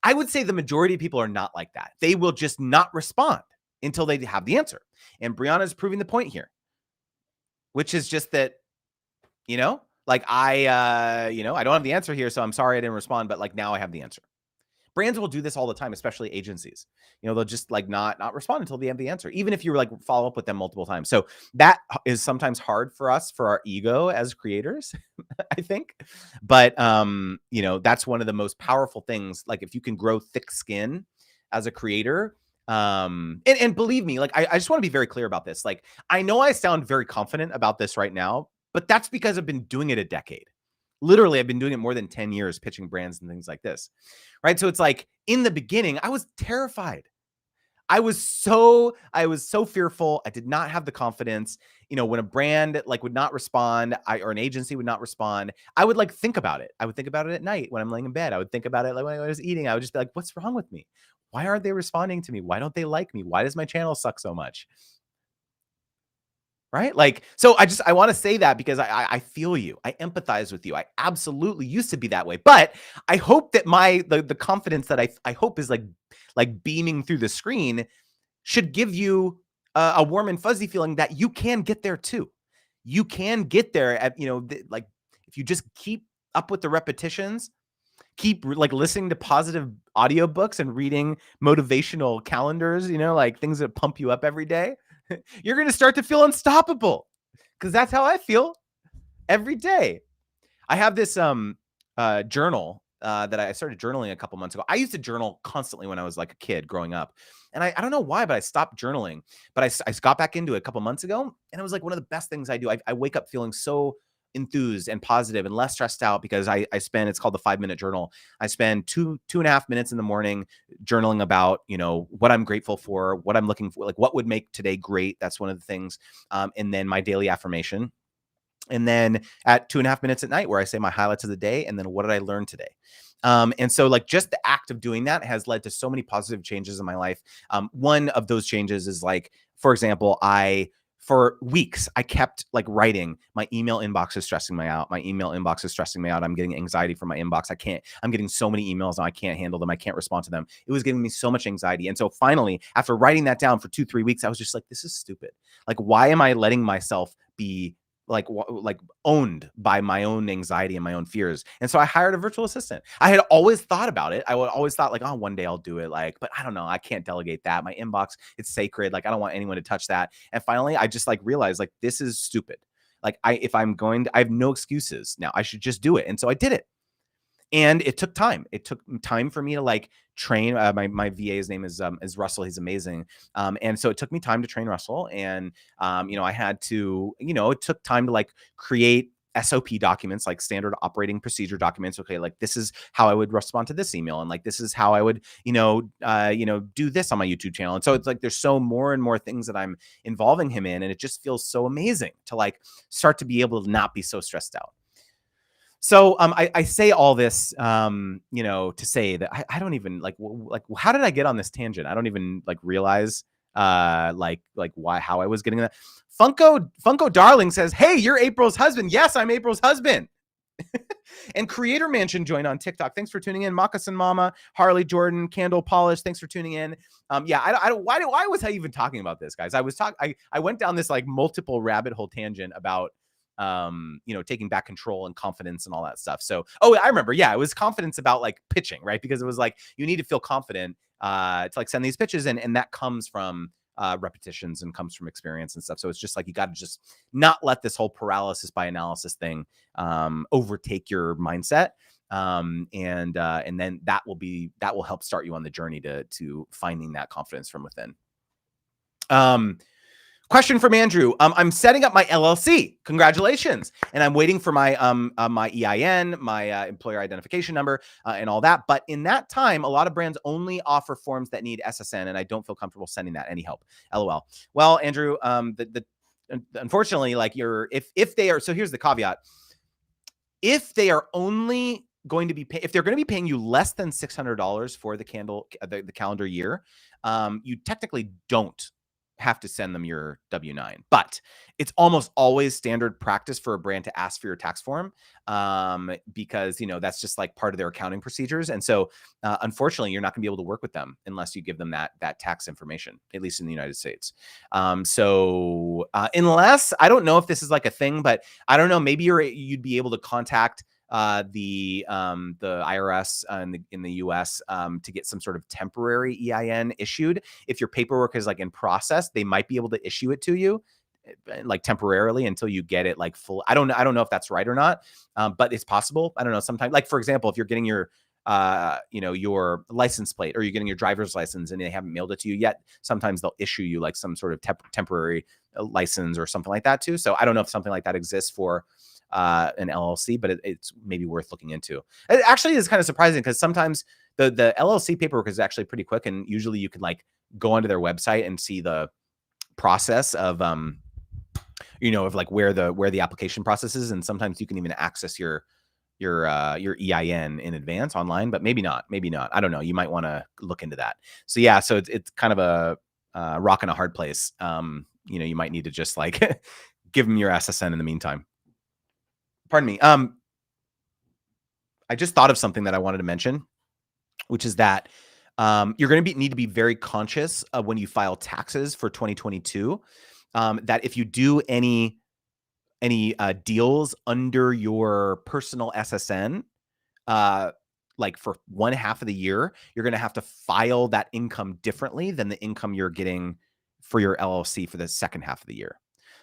I would say the majority of people are not like that. They will just not respond until they have the answer. And Brianna is proving the point here, which is just that, like I don't have the answer here, so I'm sorry I didn't respond, but like now I have the answer. Brands will do this all the time, especially agencies. They'll just like not respond until they have the answer, even if you like follow up with them multiple times. So that is sometimes hard for us, for our ego as creators, I think. But that's one of the most powerful things. Like if you can grow thick skin as a creator, and believe me, like I just want to be very clear about this. Like I know I sound very confident about this right now, but that's because I've been doing it a decade. Literally, I've been doing it more than 10 years, pitching brands and things like this, right? So it's like in the beginning, I was terrified. I was so fearful. I did not have the confidence. When a brand like would not respond, or an agency would not respond, I would like think about it. I would think about it at night when I'm laying in bed. I would think about it like when I was eating. I would just be like, what's wrong with me? Why aren't they responding to me? Why don't they like me? Why does my channel suck so much? Right? Like, so I want to say that because I feel you. I empathize with you. I absolutely used to be that way. But I hope that the confidence that I hope is like beaming through the screen should give you a warm and fuzzy feeling that you can get there too. You can get there at, like if you just keep up with the repetitions, keep like listening to positive audiobooks and reading motivational calendars, like things that pump you up every day. You're going to start to feel unstoppable, because that's how I feel every day. I have this journal that I started journaling a couple months ago. I used to journal constantly when I was like a kid growing up. And I don't know why, but I stopped journaling. But I got back into it a couple months ago. And it was like one of the best things I do. I wake up feeling so enthused and positive and less stressed out, because I spend, it's called the 5-minute journal. I spend 2.5 minutes in the morning journaling about, what I'm grateful for, what I'm looking for, like what would make today great. That's one of the things. And then my daily affirmation. And then at 2.5 minutes at night, where I say my highlights of the day, and then what did I learn today? And so like just the act of doing that has led to so many positive changes in my life. One of those changes is like, for example, for weeks, I kept like writing, my email inbox is stressing me out. My email inbox is stressing me out. I'm getting anxiety from my inbox. I'm getting so many emails now. I can't handle them. I can't respond to them. It was giving me so much anxiety. And so finally, after writing that down for 2-3 weeks, I was just like, this is stupid. Like, why am I letting myself be like owned by my own anxiety and my own fears? And so I hired a virtual assistant. I had always thought about it. I would always thought like, oh, one day I'll do it. Like, but I don't know. I can't delegate that. My inbox, it's sacred. Like, I don't want anyone to touch that. And finally, I just like realized like, this is stupid. Like I have no excuses now. I should just do it. And so I did it. And it took time. It took time for me to like train. My VA's name is Russell. He's amazing. And so it took me time to train Russell. And, I had to, it took time to like create SOP documents, like standard operating procedure documents. Okay, like this is how I would respond to this email, and like this is how I would, do this on my YouTube channel. And so it's like there's so more and more things that I'm involving him in, and it just feels so amazing to like start to be able to not be so stressed out. So I say all this, to say that I don't even like how did I get on this tangent? I don't even like realize why how I was getting that. Funko Darling says, "Hey, you're April's husband." Yes, I'm April's husband. And Creator Mansion joined on TikTok. Thanks for tuning in. Moccasin Mama, Harley Jordan, Candle Polish. Thanks for tuning in. Why was I even talking about this, guys? I went down this like multiple rabbit hole tangent about taking back control and confidence and all that stuff. So, I remember. Yeah, it was confidence about like pitching, right? Because it was like, you need to feel confident to like send these pitches in. And that comes from repetitions and comes from experience and stuff. So it's just like, you got to just not let this whole paralysis by analysis thing overtake your mindset. And then that will help start you on the journey to finding that confidence from within. Question from Andrew. I'm setting up my LLC. Congratulations. And I'm waiting for my my EIN, my employer identification number, and all that. But in that time, a lot of brands only offer forms that need SSN, and I don't feel comfortable sending that. Any help? LOL. Well, Andrew, unfortunately, like if they are, so here's the caveat. If they are only going to be if they're going to be paying you less than $600 for the calendar year, you technically don't have to send them your W-9, but it's almost always standard practice for a brand to ask for your tax form, because that's just like part of their accounting procedures. And so unfortunately, you're not gonna be able to work with them unless you give them that tax information, at least in the United States. Unless, I don't know if this is like a thing, but I don't know, maybe you'd be able to contact the IRS in the US to get some sort of temporary EIN issued. If your paperwork is like in process, they might be able to issue it to you like temporarily until you get it like full. I don't know if that's right or not, but it's possible. I don't know. Sometimes, like for example, if you're getting your your license plate, or you're getting your driver's license and they haven't mailed it to you yet, sometimes they'll issue you like some sort of temporary license or something like that too. So I don't know if something like that exists for an LLC, but it's maybe worth looking into. It actually is kind of surprising because sometimes the LLC paperwork is actually pretty quick, and usually you can like go onto their website and see the process of of like where the application process is, and sometimes you can even access your EIN in advance online, but maybe not. I don't know. You might want to look into that. So yeah, so it's kind of a rock and a hard place. You might need to just like give them your SSN in the meantime. Pardon me. I just thought of something that I wanted to mention, which is that you're going to need to be very conscious of when you file taxes for 2022, that if you do any deals under your personal SSN, like for one half of the year, you're going to have to file that income differently than the income you're getting for your LLC for the second half of the year.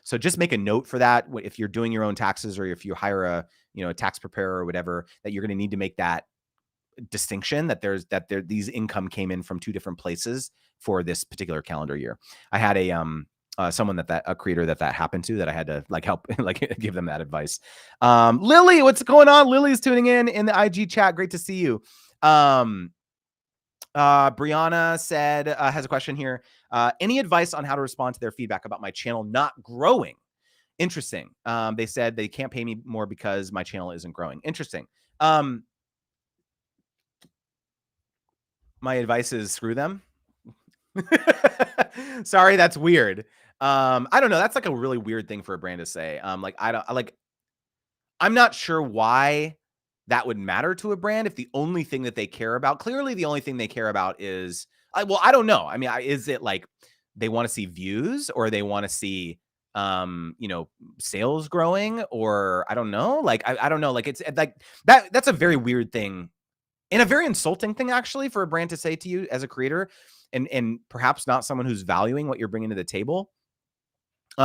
So just make a note for that. If you're doing your own taxes, or if you hire a tax preparer or whatever, that you're going to need to make that distinction, that these income came in from two different places for this particular calendar year. I had someone a creator that happened to, that I had to like help like give them that advice. Lily, what's going on? Lily's tuning in the IG chat. Great to see you. Brianna said, has a question here. Any advice on how to respond to their feedback about my channel not growing? Interesting. They said they can't pay me more because my channel isn't growing. Interesting. My advice is screw them. Sorry, that's weird. I don't know. That's like a really weird thing for a brand to say. I'm not sure why that would matter to a brand if the only thing that they care about, clearly the only thing they care about is, I don't know. I mean, is it like they want to see views, or they want to see, sales growing, or I don't know. Like, I don't know. Like, it's like that's a very weird thing, and a very insulting thing actually for a brand to say to you as a creator, and perhaps not someone who's valuing what you're bringing to the table.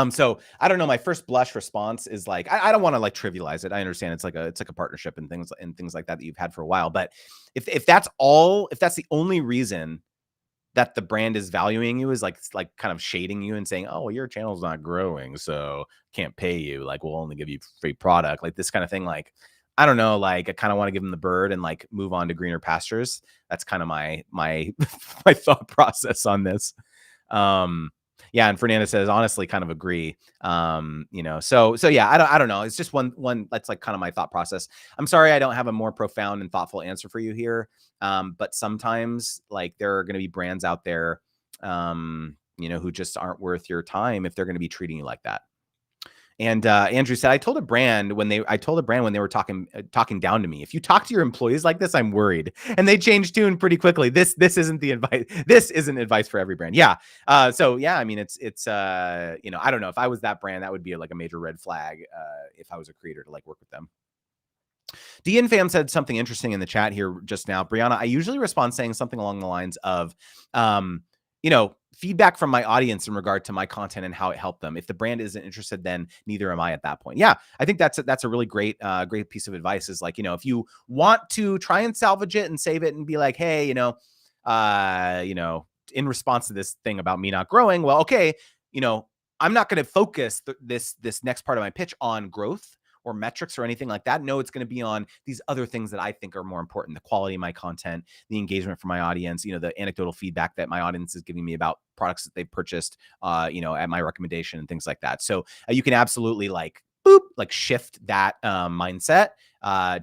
So I don't know. My first blush response is like, I don't want to like trivialize it. I understand it's like a partnership and things like that you've had for a while. But if that's the only reason that the brand is valuing you is like kind of shading you and saying, oh, well, your channel's not growing, so can't pay you. Like, we'll only give you free product, like this kind of thing. Like, I don't know, like I kind of want to give them the bird and like move on to greener pastures. That's kind of my my thought process on this. Yeah, and Fernanda says, honestly, kind of agree. So yeah, I don't know. It's just one that's like kind of my thought process. I'm sorry I don't have a more profound and thoughtful answer for you here. But sometimes like there are going to be brands out there, who just aren't worth your time if they're going to be treating you like that. And Andrew said, I told a brand when they were talking down to me. If you talk to your employees like this, I'm worried. And they changed tune pretty quickly. This isn't the advice. This isn't advice for every brand. Yeah. So yeah, I mean, it's I don't know, if I was that brand, that would be like a major red flag if I was a creator to like work with them. DN Fam said something interesting in the chat here just now. Brianna, I usually respond saying something along the lines of, feedback from my audience in regard to my content and how it helped them. If the brand isn't interested, then neither am I at that point. Yeah, I think that's a really great piece of advice. Is like, if you want to try and salvage it and save it and be like, hey, in response to this thing about me not growing, well, okay, I'm not going to focus this next part of my pitch on growth or metrics or anything like that. No, it's going to be on these other things that I think are more important: the quality of my content, the engagement from my audience, the anecdotal feedback that my audience is giving me about products that they've purchased, at my recommendation and things like that. So you can absolutely like shift that mindset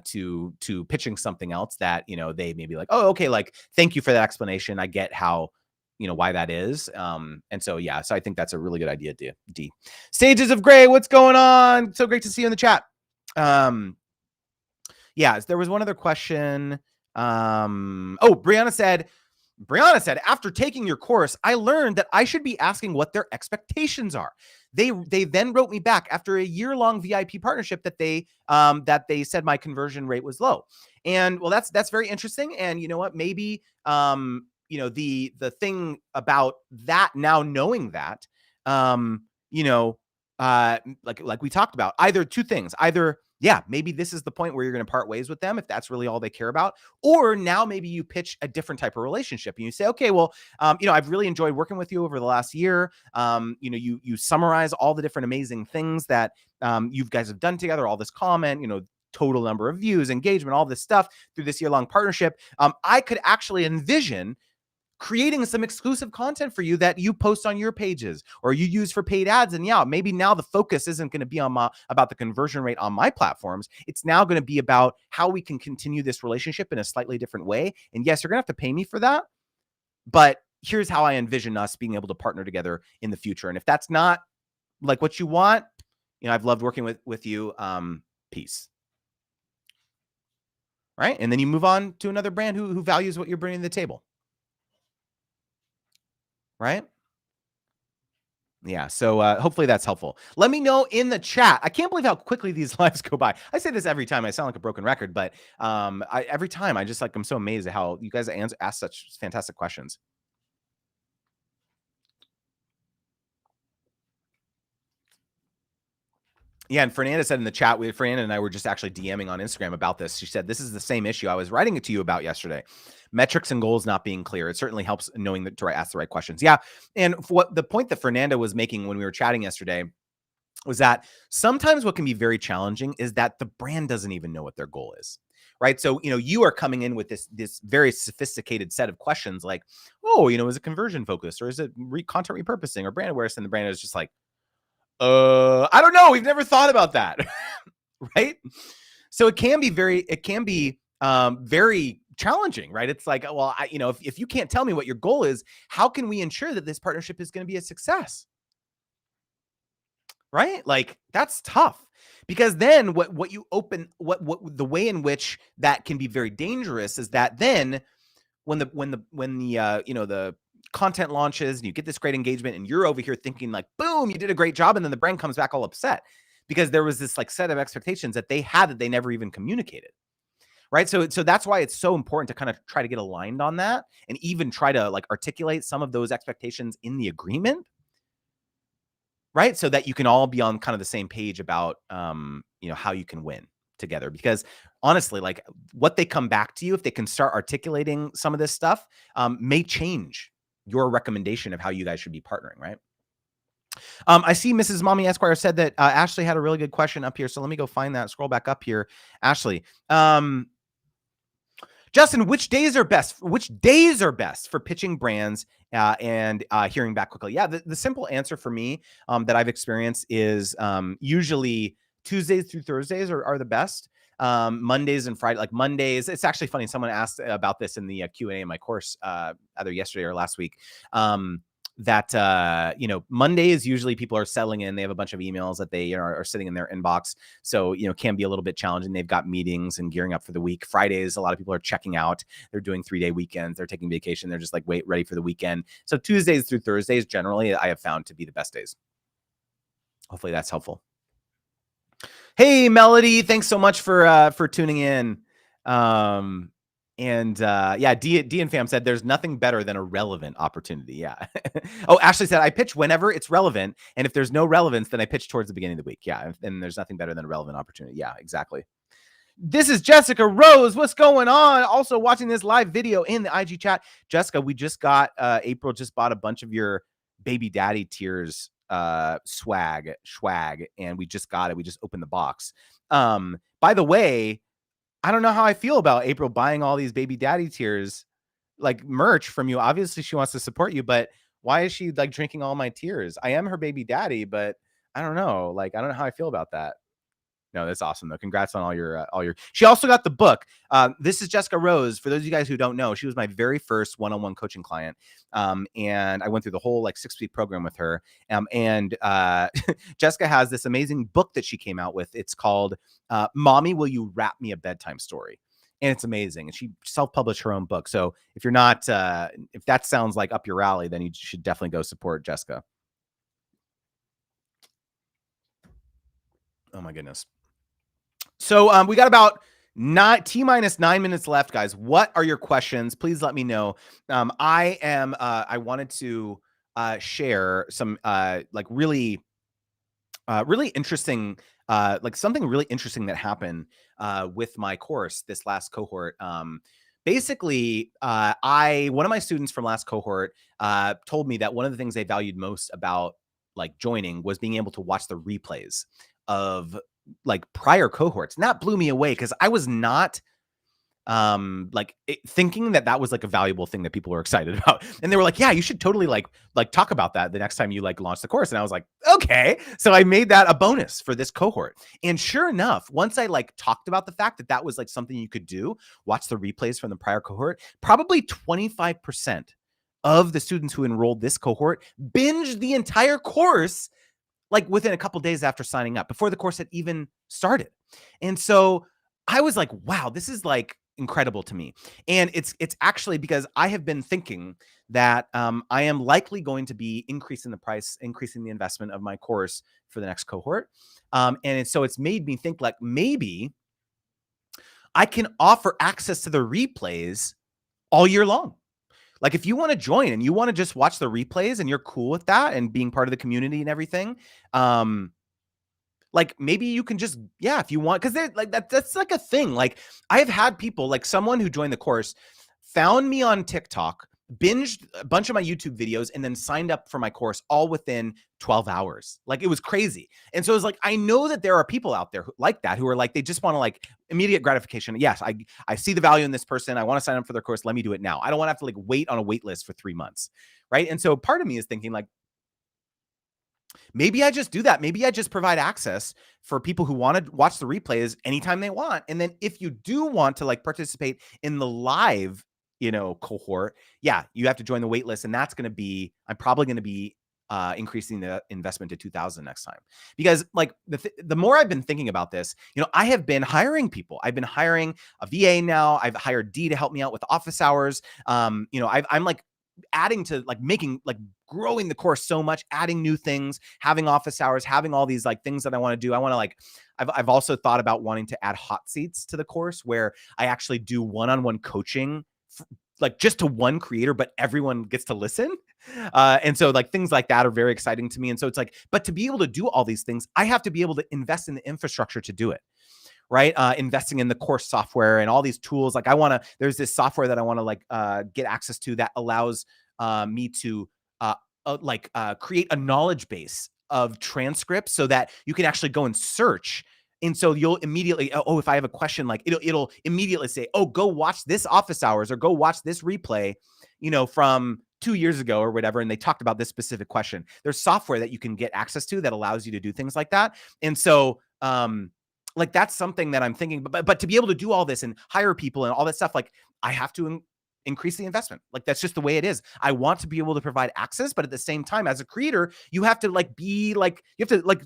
to pitching something else that, they may be like, oh, okay, like, thank you for that explanation. I get how, why that is. And so, yeah, so I think that's a really good idea. D Stages of Gray, what's going on? So great to see you in the chat. Yeah, there was one other question. Brianna said, after taking your course, I learned that I should be asking what their expectations are. They then wrote me back after a year-long VIP partnership that they said my conversion rate was low. And well, that's very interesting. And you know what? Maybe the thing about that, now knowing that, like we talked about, either two things: either, yeah, maybe this is the point where you're going to part ways with them if that's really all they care about, or now maybe you pitch a different type of relationship and you say, okay, well, I've really enjoyed working with you over the last year. You summarize all the different amazing things that you guys have done together, all this comment, total number of views, engagement, all this stuff through this year-long partnership. I could actually envision creating some exclusive content for you that you post on your pages or you use for paid ads. And yeah, maybe now the focus isn't going to be about the conversion rate on my platforms. It's now going to be about how we can continue this relationship in a slightly different way. And yes, you're going to have to pay me for that, but here's how I envision us being able to partner together in the future. And if that's not like what you want, I've loved working with you. Peace. Right. And then you move on to another brand who values what you're bringing to the table. Right? Yeah. So hopefully that's helpful. Let me know in the chat. I can't believe how quickly these lives go by. I say this every time. I sound like a broken record, but every time I'm so amazed at how you guys ask such fantastic questions. Yeah, and Fernanda said in the chat, Fernanda and I were just actually DMing on Instagram about this. She said, this is the same issue I was writing it to you about yesterday. Metrics and goals not being clear. It certainly helps knowing that to ask the right questions. Yeah, and what the point that Fernanda was making when we were chatting yesterday was that sometimes what can be very challenging is that the brand doesn't even know what their goal is. Right. So, you are coming in with this very sophisticated set of questions like, oh, is it conversion focused or is it content repurposing or brand awareness? And the brand is just like, I don't know. We've never thought about that. Right. So it can be very challenging, right? It's like, well, if you can't tell me what your goal is, how can we ensure that this partnership is going to be a success? Right? Like, that's tough, because then what the way in which that can be very dangerous is that then when the content launches and you get this great engagement and you're over here thinking like, boom, you did a great job. And then the brand comes back all upset because there was this like set of expectations that they had that they never even communicated. Right. So that's why it's so important to kind of try to get aligned on that and even try to like articulate some of those expectations in the agreement. Right. So that you can all be on kind of the same page about, how you can win together. Because honestly, like, what they come back to you, if they can start articulating some of this stuff, may change your recommendation of how you guys should be partnering, right? I see Mrs. Mommy Esquire said that Ashley had a really good question up here. So let me go find that. Scroll back up here. Ashley, Justin, which days are best? Which days are best for pitching brands and hearing back quickly? Yeah, the simple answer for me that I've experienced is usually Tuesdays through Thursdays are the best. Mondays and Friday, like Mondays. It's actually funny. Someone asked about this in the Q&A in my course either yesterday or last week. That Mondays usually people are settling in. They have a bunch of emails that they are sitting in their inbox, so can be a little bit challenging. They've got meetings and gearing up for the week. Fridays, a lot of people are checking out. They're doing 3-day weekends. They're taking vacation. They're just like ready for the weekend. So Tuesdays through Thursdays generally I have found to be the best days. Hopefully that's helpful. Hey Melody, thanks so much for tuning in. Yeah, D and Fam said there's nothing better than a relevant opportunity. Yeah. Oh, Ashley said I pitch whenever it's relevant, and if there's no relevance, then I pitch towards the beginning of the week. Yeah, and there's nothing better than a relevant opportunity. Yeah, exactly. This is Jessica Rose. What's going on? Also watching this live video in the IG chat. Jessica, we just got April just bought a bunch of your baby daddy tears swag, and we just got it. We just opened the box. By the way, I don't know how I feel about April buying all these baby daddy tears, like merch from you. Obviously she wants to support you, but why is she like drinking all my tears? I am her baby daddy, but I don't know. Like, I don't know how I feel about that. No, that's awesome though. Congrats on all your. She also got the book. This is Jessica Rose. For those of you guys who don't know, she was my very first one-on-one coaching client, and I went through the whole like 6-week program with her. And Jessica has this amazing book that she came out with. It's called "Mommy, Will You Wrap Me a Bedtime Story?" And it's amazing. And she self-published her own book. So if you're not, if that sounds like up your alley, then you should definitely go support Jessica. Oh my goodness. So we got about T-minus 9 minutes left, guys. What are your questions? Please let me know. I wanted to share some like really interesting, like something really interesting that happened with my course, this last cohort. Basically, one of my students from last cohort told me that one of the things they valued most about like joining was being able to watch the replays of like prior cohorts. And that blew me away because I was not thinking that was like a valuable thing that people were excited about. And they were like, yeah, you should totally like talk about that the next time you like launch the course. And I was like, okay. So I made that a bonus for this cohort. And sure enough, once I like talked about the fact that that was like something you could do, watch the replays from the prior cohort, probably 25% of the students who enrolled this cohort binged the entire course like within a couple days after signing up, before the course had even started. And so I was like, wow, this is like incredible to me. And it's actually because I have been thinking that I am likely going to be increasing the price, increasing the investment of my course for the next cohort. So it's made me think like maybe I can offer access to the replays all year long. Like if you want to join and you want to just watch the replays and you're cool with that and being part of the community and everything, like maybe you can just, yeah, if you want, because they're like that's like a thing. Like I have had people, like someone who joined the course, found me on TikTok, binged a bunch of my YouTube videos, and then signed up for my course all within 12 hours. Like it was crazy. And so it was like, I know that there are people out there like that, who are like, they just want to like immediate gratification. Yes, I see the value in this person. I want to sign up for their course. Let me do it now. I don't want to have to like wait on a wait list for 3 months. Right. And so part of me is thinking like, maybe I just do that. Maybe I just provide access for people who want to watch the replays anytime they want. And then if you do want to like participate in the live, cohort, yeah, you have to join the wait list. And that's going to be, I'm probably going to be increasing the investment to 2,000 next time, because like the more I've been thinking about this, I have been hiring people. I've been hiring a VA now. I've hired D to help me out with office hours. I'm like adding to like making like growing the course so much, adding new things, having office hours, having all these like things that I want to do. I want to like, I've also thought about wanting to add hot seats to the course where I actually do one-on-one coaching, like just to one creator, but everyone gets to listen. And so like things like that are very exciting to me. And so it's like, but to be able to do all these things, I have to be able to invest in the infrastructure to do it. Right. Investing in the course software and all these tools. Like there's this software that I want to like get access to that allows me to create a knowledge base of transcripts so that you can actually go and search. And so you'll immediately, if I have a question, like it'll immediately say, oh, go watch this office hours or go watch this replay, from 2 years ago or whatever. And they talked about this specific question. There's software that you can get access to that allows you to do things like that. And so, that's something that I'm thinking, but to be able to do all this and hire people and all that stuff, like I have to increase the investment. Like that's just the way it is. I want to be able to provide access, but at the same time, as a creator, you have to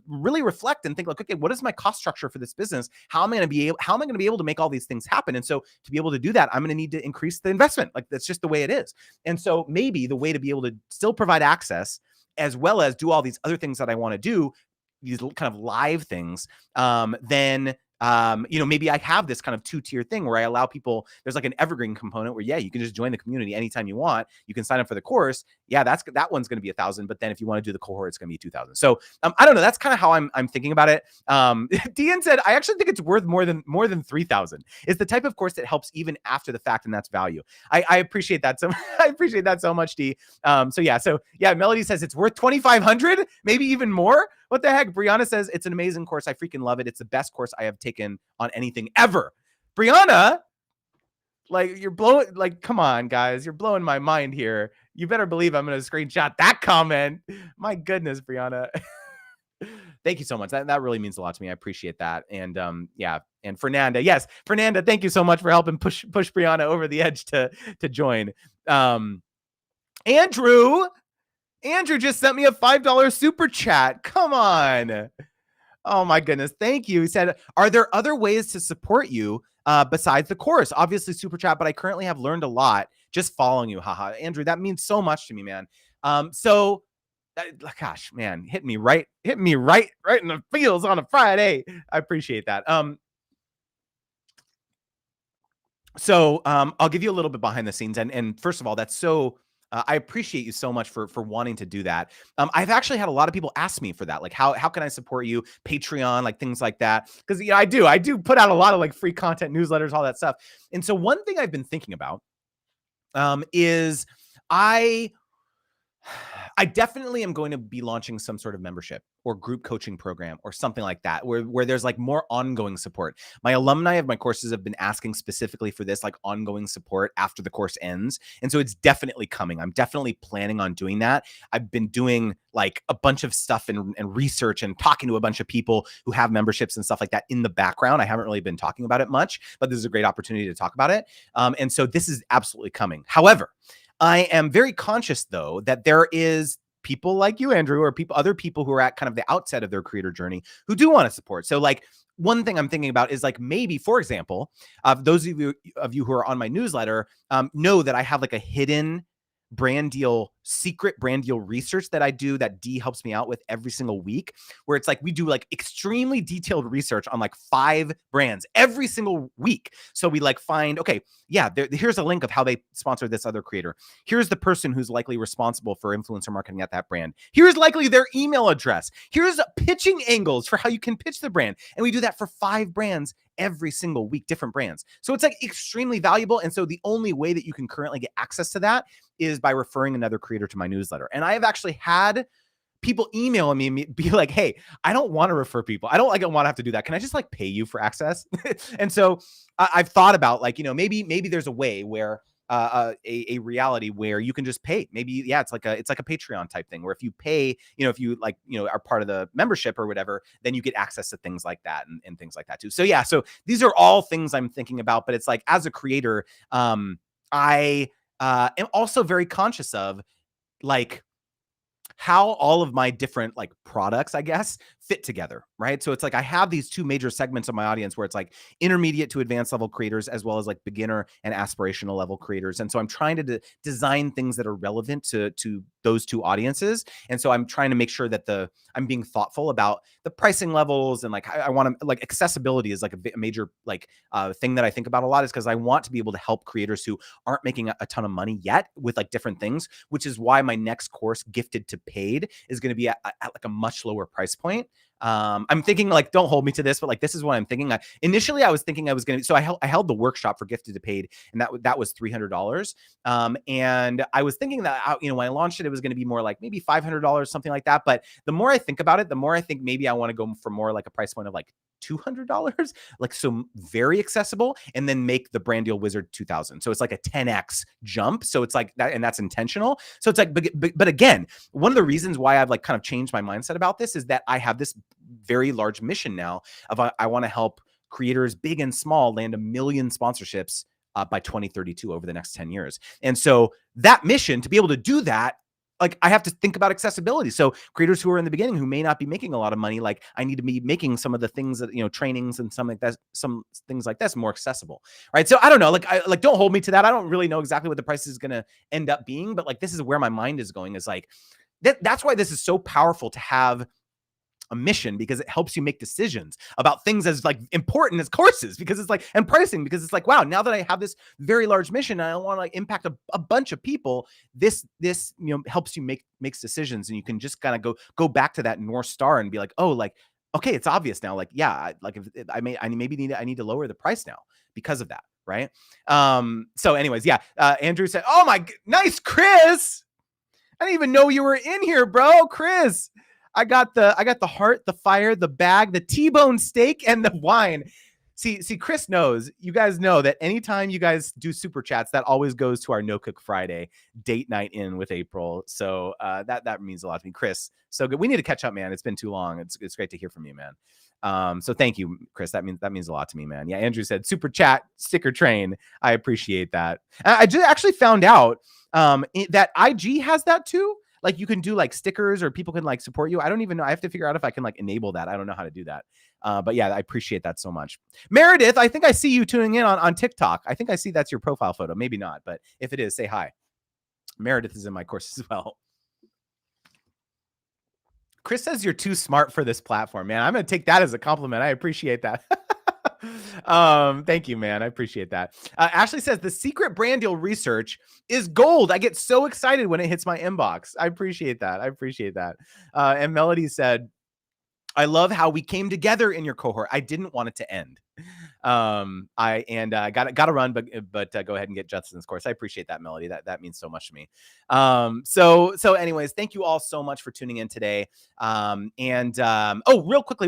really reflect and think like, okay, what is my cost structure for this business? How am I going to be able to make all these things happen? And so to be able to do that, I'm going to need to increase the investment. Like that's just the way it is. And so maybe the way to be able to still provide access as well as do all these other things that I want to do, these kind of live things, then maybe I have this kind of 2-tier thing where I allow people, there's like an evergreen component where, you can just join the community anytime you want. You can sign up for the course. Yeah, that one's going to be 1,000. But then if you want to do the cohort, it's going to be 2,000. So I don't know. That's kind of how I'm thinking about it. Dean said, I actually think it's worth more than 3,000. It's the type of course that helps even after the fact. And that's value. I appreciate that. So I appreciate that so much, D. So Melody says it's worth 2,500, maybe even more. What the heck? Brianna says, it's an amazing course. I freaking love it. It's the best course I have taken on anything ever. Brianna, come on, guys. You're blowing my mind here. You better believe I'm going to screenshot that comment. My goodness, Brianna. Thank you so much. That really means a lot to me. I appreciate that. And and Fernanda. Yes, Fernanda, thank you so much for helping push Brianna over the edge to join. Andrew just sent me a $5 super chat. Come on. Oh my goodness. Thank you. He said, are there other ways to support you besides the course? Obviously super chat, but I currently have learned a lot just following you. Haha. Andrew, that means so much to me, man. Gosh, man, hit me right in the feels on a Friday. I appreciate that. I'll give you a little bit behind the scenes. And first of all, that's so, I appreciate you so much for wanting to do that. I've actually had a lot of people ask me for that. Like, how can I support you? Patreon, like things like that. Cause I do put out a lot of like free content, newsletters, all that stuff. And so one thing I've been thinking about, is I definitely am going to be launching some sort of membership or group coaching program or something like that, where there's like more ongoing support. My alumni of my courses have been asking specifically for this, like ongoing support after the course ends. And so it's definitely coming. I'm definitely planning on doing that. I've been doing like a bunch of stuff and research and talking to a bunch of people who have memberships and stuff like that in the background. I haven't really been talking about it much, but this is a great opportunity to talk about it. And so this is absolutely coming. However, I am very conscious, though, that there is people like you, Andrew, or other people who are at kind of the outset of their creator journey who do want to support. So like one thing I'm thinking about is like maybe, for example, those of you who are on my newsletter know that I have like a hidden secret brand deal research that I do that D helps me out with every single week, where it's like we do like extremely detailed research on like 5 brands every single week. So we like find, okay, yeah, here's a link of how they sponsored this other creator. Here's the person who's likely responsible for influencer marketing at that brand. Here's likely their email address. Here's pitching angles for how you can pitch the brand. And we do that for 5 brands every single week, different brands. So it's like extremely valuable. And so the only way that you can currently get access to that is by referring another creator to my newsletter. And I have actually had people emailing me and be like, hey, I don't want to refer people. I don't want to have to do that. Can I just like pay you for access? And so I've thought about like, maybe there's a way where a reality where you can just pay. Maybe, it's like a Patreon type thing where if you pay, if you like, are part of the membership or whatever, then you get access to things like that and things like that too. So so these are all things I'm thinking about, but it's like as a creator, I am also very conscious of like how all of my different like products, I guess, fit together, right? So it's like I have these 2 major segments of my audience where it's like intermediate to advanced level creators, as well as like beginner and aspirational level creators. And so I'm trying to design things that are relevant to those 2 audiences. And so I'm trying to make sure that I'm being thoughtful about the pricing levels, and like I want to like accessibility is like a major like thing that I think about a lot, is because I want to be able to help creators who aren't making a ton of money yet with like different things, which is why my next course, Gifted to Paid, is going to be at like a much lower price point. I'm thinking like, don't hold me to this, but like, this is what I'm thinking. Initially I was thinking I was going to, so I held the workshop for Gifted to Paid, and that was $300. And I was thinking that, when I launched it, it was going to be more like maybe $500, something like that. But the more I think about it, the more I think maybe I want to go for more like a price point of like $200, like, so very accessible, and then make the brand deal wizard 2000. So it's like a 10x jump. So it's like that, and that's intentional. So it's like, but again, one of the reasons why I've like kind of changed my mindset about this is that I have this very large mission now of I want to help creators big and small land 1 million sponsorships by 2032 over the next 10 years. And so that mission, to be able to do that, like, I have to think about accessibility. So creators who are in the beginning, who may not be making a lot of money, like, I need to be making some of the things that, trainings and something like that, some things like this more accessible. Right. So I don't know, like, don't hold me to that. I don't really know exactly what the price is going to end up being, but like, this is where my mind is going, is like, that's why this is so powerful to have a mission, because it helps you make decisions about things as like important as courses, because it's like, and pricing, because it's like, wow, now that I have this very large mission and I want to like impact a bunch of people, this helps you makes decisions, and you can just kind of go back to that North Star and be like, oh, like, okay, it's obvious now. Like, yeah, like, if I need to lower the price now because of that. Right. So anyways, yeah. Andrew said, oh my, nice, Chris. I didn't even know you were in here, bro. Chris, I got the heart, the fire, the bag, the T-bone steak, and the wine. See, Chris knows. You guys know that anytime you guys do super chats, that always goes to our No Cook Friday date night in with April. So that means a lot to me, Chris. So good. We need to catch up, man. It's been too long. It's great to hear from you, man. So thank you, Chris. That means a lot to me, man. Yeah, Andrew said super chat sticker train. I appreciate that. I just actually found out that IG has that too. Like, you can do like stickers, or people can like support you. I don't even know. I have to figure out if I can like enable that. I don't know how to do that. But yeah, I appreciate that so much. Meredith, I think I see you tuning in on TikTok. I think I see that's your profile photo. Maybe not, but if it is, say hi. Meredith is in my course as well. Chris says you're too smart for this platform, man. I'm going to take that as a compliment. I appreciate that. Thank you, man. I appreciate that. Ashley says the secret brand deal research is gold. I get so excited when it hits my inbox. I appreciate that. And Melody said, I love how we came together in your cohort. I didn't want it to end. I got to run, but go ahead and get Justin's course. I appreciate that, Melody. That means so much to me. So anyways, thank you all so much for tuning in today. Real quickly,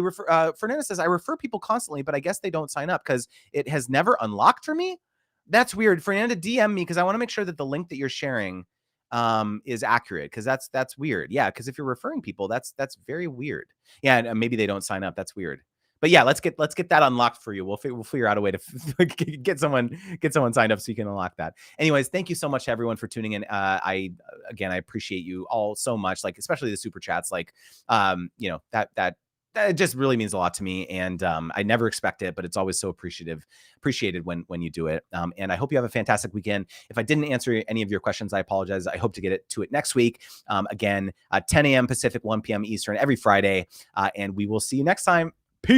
Fernanda says I refer people constantly, but I guess they don't sign up because it has never unlocked for me. That's weird. Fernanda, DM me, because I want to make sure that the link that you're sharing is accurate, because that's weird. Yeah, because if you're referring people, that's very weird. Yeah, and maybe they don't sign up. That's weird. But yeah, let's get that unlocked for you. We'll figure out a way to get someone signed up so you can unlock that. Anyways, thank you so much, everyone, for tuning in. I appreciate you all so much, like especially the super chats. Like, that just really means a lot to me, and I never expect it, but it's always so appreciated when you do it. And I hope you have a fantastic weekend. If I didn't answer any of your questions, I apologize. I hope to get to it next week. Again, 10 a.m. Pacific, 1 p.m. Eastern every Friday, and we will see you next time.